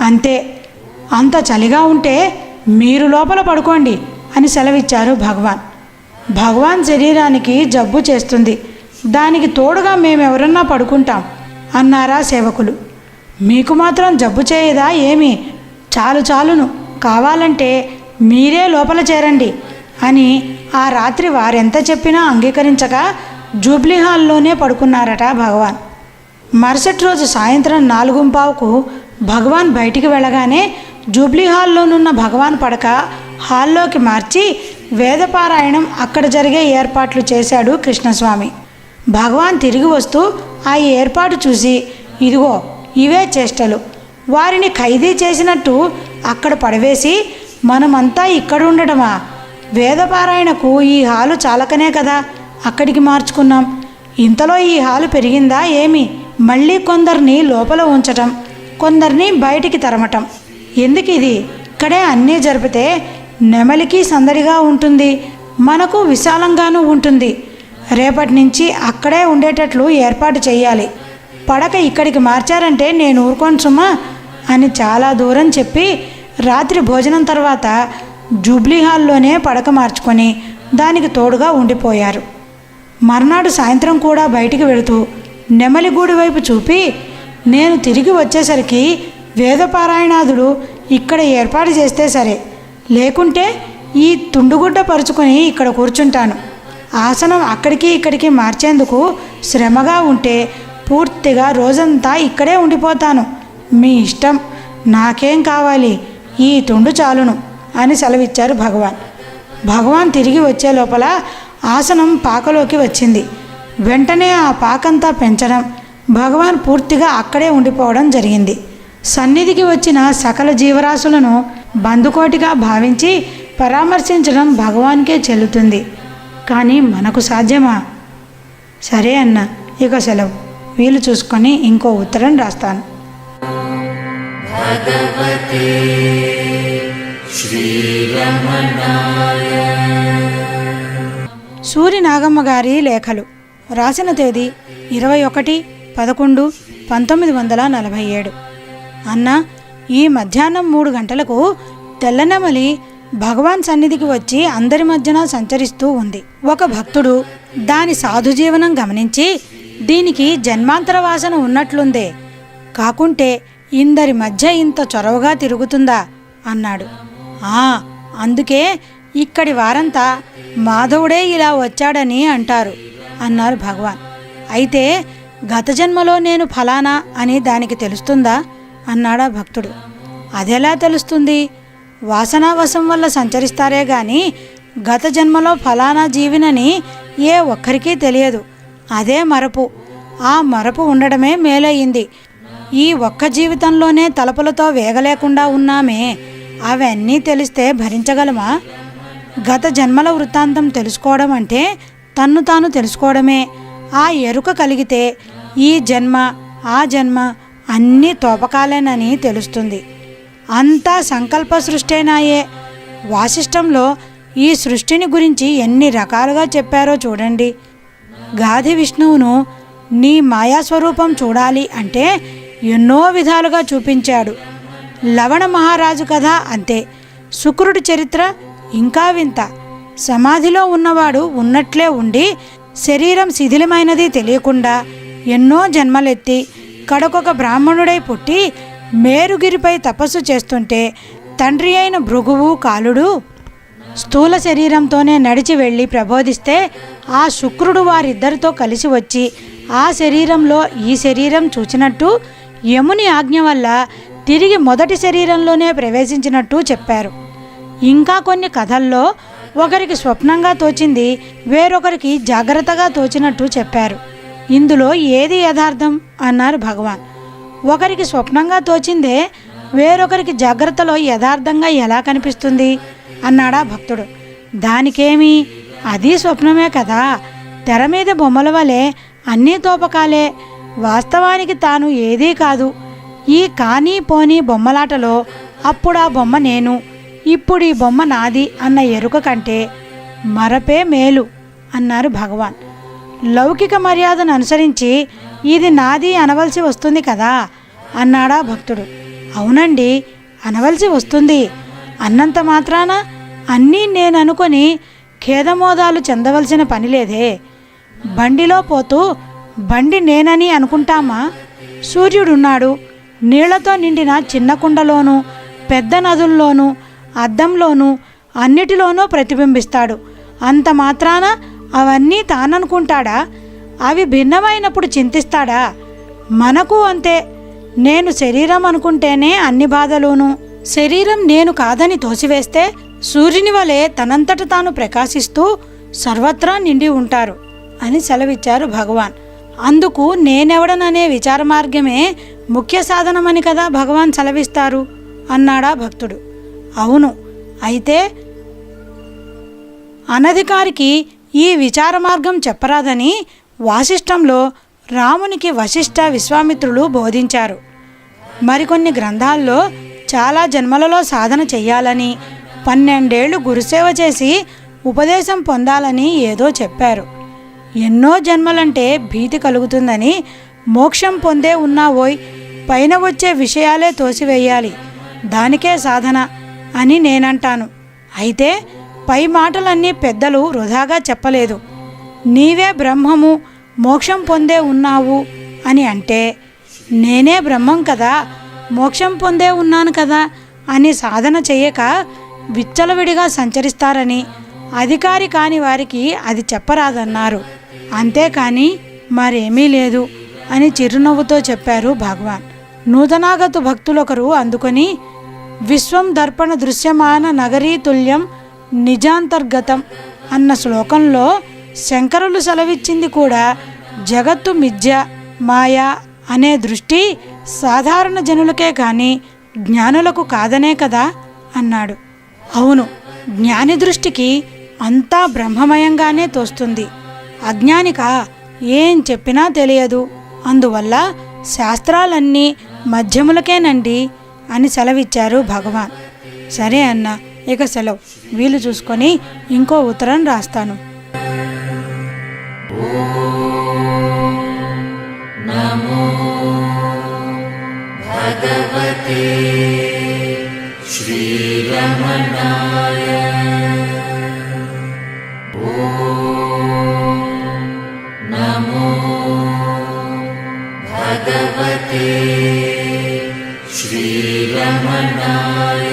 అంతే. అంత చలిగా ఉంటే మీరు లోపల పడుకోండి అని సెలవిచ్చారు భగవాన్. భగవాన్ శరీరానికి జబ్బు చేస్తుంది, దానికి తోడుగా మేమెవరన్నా పడుకుంటాం అన్నారా సేవకులు. మీకు మాత్రం జబ్బు చేయదా ఏమి? చాలును, కావాలంటే మీరే లోపల చేరండి అని ఆ రాత్రి వారెంత చెప్పినా అంగీకరించక జూబ్లీ హాల్లోనే పడుకున్నారట భగవాన్. మరుసటి రోజు సాయంత్రం 4:15కు భగవాన్ బయటికి వెళ్ళగానే జూబ్లీ హాల్లోనున్న భగవాన్ పడక హాల్లోకి మార్చి వేదపారాయణం అక్కడ జరిగే ఏర్పాట్లు చేశాడు కృష్ణస్వామి. భగవాన్ తిరిగి వస్తూ ఆ ఏర్పాటు చూసి, ఇదిగో ఇవే చేష్టలు, వారిని ఖైదీ చేసినట్టు అక్కడ పడవేసి మనమంతా ఇక్కడ ఉండటమా? వేదపారాయణకు ఈ హాలు చాలకనే కదా అక్కడికి మార్చుకున్నాం. ఇంతలో ఈ హాలు పెరిగిందా ఏమి? మళ్ళీ కొందరిని లోపల ఉంచటం, కొందరిని బయటికి తరమటం ఎందుకు? ఇది ఇక్కడే అన్నీ జరిపితే నెమలికి సందడిగా ఉంటుంది, మనకు విశాలంగానూ ఉంటుంది. రేపటి నుంచి అక్కడే ఉండేటట్లు ఏర్పాటు చేయాలి. పడక ఇక్కడికి మార్చారంటే నేను ఊరుకోను సుమా అని చాలా దూరం చెప్పి రాత్రి భోజనం తర్వాత జూబ్లీ హాల్లోనే పడక మార్చుకొని దానికి తోడుగా ఉండిపోయారు. మర్నాడు సాయంత్రం కూడా బయటికి వెళుతూ నెమలిగూడి వైపు చూపి, నేను తిరిగి వచ్చేసరికి వేదపారాయణాదులు ఇక్కడ ఏర్పాటు చేస్తే సరే, లేకుంటే ఈ తుండుగుడ్డ పరుచుకొని ఇక్కడ కూర్చుంటాను. ఆసనం అక్కడికి ఇక్కడికి మార్చేందుకు శ్రమగా ఉంటే పూర్తిగా రోజంతా ఇక్కడే ఉండిపోతాను. మీ ఇష్టం, నాకేం కావాలి, ఈ తుండు చాలును అని సెలవిచ్చారు భగవాన్. భగవాన్ తిరిగి వచ్చే లోపల ఆసనం పాకలోకి వచ్చింది. వెంటనే ఆ పాకంతా పెంచడం, భగవాన్ పూర్తిగా అక్కడే ఉండిపోవడం జరిగింది. సన్నిధికి వచ్చిన సకల జీవరాశులను బందుకోటిగా భావించి పరామర్శించడం భగవాన్కే చెల్లుతుంది, కానీ మనకు సాధ్యమా? సరే అన్న, ఇక సెలవు. వీలు చూసుకొని ఇంకో ఉత్తరం రాస్తాను. భగవతే శ్రీరమణాయ. సూరి నాగమ్మ గారి లేఖలు. రాసిన తేదీ 21/11/1947. అన్న, ఈ మధ్యాహ్నం 3 గంటలకు తెల్లనెమలి భగవాన్ సన్నిధికి వచ్చి అందరి మధ్యన సంచరిస్తూ ఉంది. ఒక భక్తుడు దాని సాధుజీవనం గమనించి, దీనికి జన్మాంతర వాసన ఉన్నట్లుందే, కాకుంటే ఇందరి మధ్య ఇంత చొరవగా తిరుగుతుందా అన్నాడు. అందుకే ఇక్కడి వారంతా మాధవుడే ఇలా వచ్చాడని అంటారు అన్నారు భగవాన్. అయితే గత జన్మలో నేను ఫలానా అని దానికి తెలుస్తుందా అన్నాడా భక్తుడు. అదెలా తెలుస్తుంది? వాసనావశం వల్ల సంచరిస్తారే గాని గత జన్మలో ఫలానా జీవినని ఏ ఒక్కరికీ తెలియదు. అదే మరపు. ఆ మరపు ఉండడమే మేలయ్యింది. ఈ ఒక్క జీవితంలోనే తలపులతో వేగలేకుండా ఉన్నామే, అవన్నీ తెలిస్తే భరించగలమా? గత జన్మల వృత్తాంతం తెలుసుకోవడం అంటే తన్ను తాను తెలుసుకోవడమే. ఆ ఎరుక కలిగితే ఈ జన్మ ఆ జన్మ అన్నీ తోపకాలేనని తెలుస్తుంది. అంతా సంకల్ప సృష్టేనాయే. వాసిష్టంలో ఈ సృష్టిని గురించి ఎన్ని రకాలుగా చెప్పారో చూడండి. గాది విష్ణువును నీ మాయాస్వరూపం చూడాలి అంటే ఎన్నో విధాలుగా చూపించాడు. లవణ మహారాజు కథ అంతే. శుక్రుడి చరిత్ర ఇంకా వింత. సమాధిలో ఉన్నవాడు ఉన్నట్లే ఉండి శరీరం శిథిలమైనది తెలియకుండా ఎన్నో జన్మలెత్తి కడకొక బ్రాహ్మణుడై పుట్టి మేరుగిరిపై తపస్సు చేస్తుంటే తండ్రి అయిన భృగువు కాలుడు స్థూల శరీరంతోనే నడిచి వెళ్ళి ప్రబోధిస్తే ఆ శుక్రుడు వారిద్దరితో కలిసి వచ్చి ఆ శరీరంలో ఈ శరీరం చూచినట్టు యముని ఆజ్ఞ వల్ల తిరిగి మొదటి శరీరంలోనే ప్రవేశించినట్టు చెప్పారు. ఇంకా కొన్ని కథల్లో ఒకరికి స్వప్నంగా తోచింది వేరొకరికి జాగ్రత్తగా తోచినట్టు చెప్పారు. ఇందులో ఏది యథార్థం అన్నారు భగవాన్. ఒకరికి స్వప్నంగా తోచిందే వేరొకరికి జాగ్రత్తలో యథార్థంగా ఎలా కనిపిస్తుంది అన్నాడా భక్తుడు. దానికేమి, అది స్వప్నమే కదా. తెర మీద బొమ్మల వలె అన్నీ తోపకాలే. వాస్తవానికి తాను ఏదీ కాదు. ఈ కానీ పోనీ బొమ్మలాటలో అప్పుడు ఆ బొమ్మ నేను, ఇప్పుడు ఈ బొమ్మ నాది అన్న ఎరుక కంటే మరపే మేలు అన్నారు భగవాన్. లౌకిక మర్యాదను అనుసరించి ఇది నాది అనవలసి వస్తుంది కదా అన్నాడా భక్తుడు. అవునండి, అనవలసి వస్తుంది. అన్నంత మాత్రాన అన్నీ నేను అనుకొని ఖేదమోదాలు చెందవలసిన పని లేదే. బండిలో పోతూ బండి నేనని అనుకుంటామా? సూర్యుడున్నాడు. నీళ్లతో నిండిన చిన్న కుండలోనూ పెద్ద నదుల్లోనూ అద్దంలోనూ అన్నిటిలోనూ ప్రతిబింబిస్తాడు. అంత మాత్రాన అవన్నీ తాననుకుంటాడా? అవి భిన్నమైనప్పుడు చింతిస్తాడా? మనకు అంతే. నేను శరీరం అనుకుంటేనే అన్ని బాధలును. శరీరం నేను కాదని తోసివేస్తే సూర్యుని వలె తనంతట తాను ప్రకాశిస్తూ సర్వత్రా నిండి ఉంటారు అని సెలవిచ్చారు భగవాన్. అందుకు నేనెవడననే విచార మార్గమే ముఖ్య సాధనమని కదా భగవాన్ సెలవిస్తారు అన్నాడా భక్తుడు. అవును, అయితే అనధికారికి ఈ విచార మార్గం చెప్పరాదని వాసిష్టంలో రామునికి వశిష్ఠ విశ్వామిత్రులు బోధించారు. మరికొన్ని గ్రంథాల్లో చాలా జన్మలలో సాధన చెయ్యాలని, 12 ఏళ్ళు గురుసేవ చేసి ఉపదేశం పొందాలని ఏదో చెప్పారు. ఎన్నో జన్మలంటే భీతి కలుగుతుందని మోక్షం పొందే ఉన్నావోయ్, పైన వచ్చే విషయాలే తోసివేయాలి, దానికే సాధన అని నేనంటాను. అయితే పై మాటలన్నీ పెద్దలు వృధాగా చెప్పలేదు. నీవే బ్రహ్మము, మోక్షం పొందే ఉన్నావు అని అంటే నేనే బ్రహ్మం కదా, మోక్షం పొందే ఉన్నాను కదా అని సాధన చేయక విచ్చలవిడిగా సంచరిస్తారని అధికారి కాని వారికి అది చెప్పరాదన్నారు. అంతేకాని మరేమీ లేదు అని చిరునవ్వుతో చెప్పారు భగవాన్. నూతనాగతు భక్తులొకరు అందుకొని విశ్వం దర్పణ దృశ్యమాన నగరీతుల్యం నిజాంతర్గతం అన్న శ్లోకంలో శంకరులు సెలవిచ్చింది కూడా జగత్తు మిథ్య మాయా అనే దృష్టి సాధారణ జనులకే కానీ జ్ఞానులకు కాదనే కదా అన్నాడు. అవును, జ్ఞాని దృష్టికి అంతా బ్రహ్మమయంగానే తోస్తుంది. అజ్ఞానిక ఏం చెప్పినా తెలియదు. అందువల్ల శాస్త్రాలన్నీ మధ్యములకేనండి అని సెలవిచ్చారు భగవాన్. సరే అన్న, ఇక సెలవు. వీలు చూసుకొని ఇంకో ఉత్తరం రాస్తాను. నమో భగవతే శ్రీరమణాయ. నమో భగవతే శ్రీరమణాయ.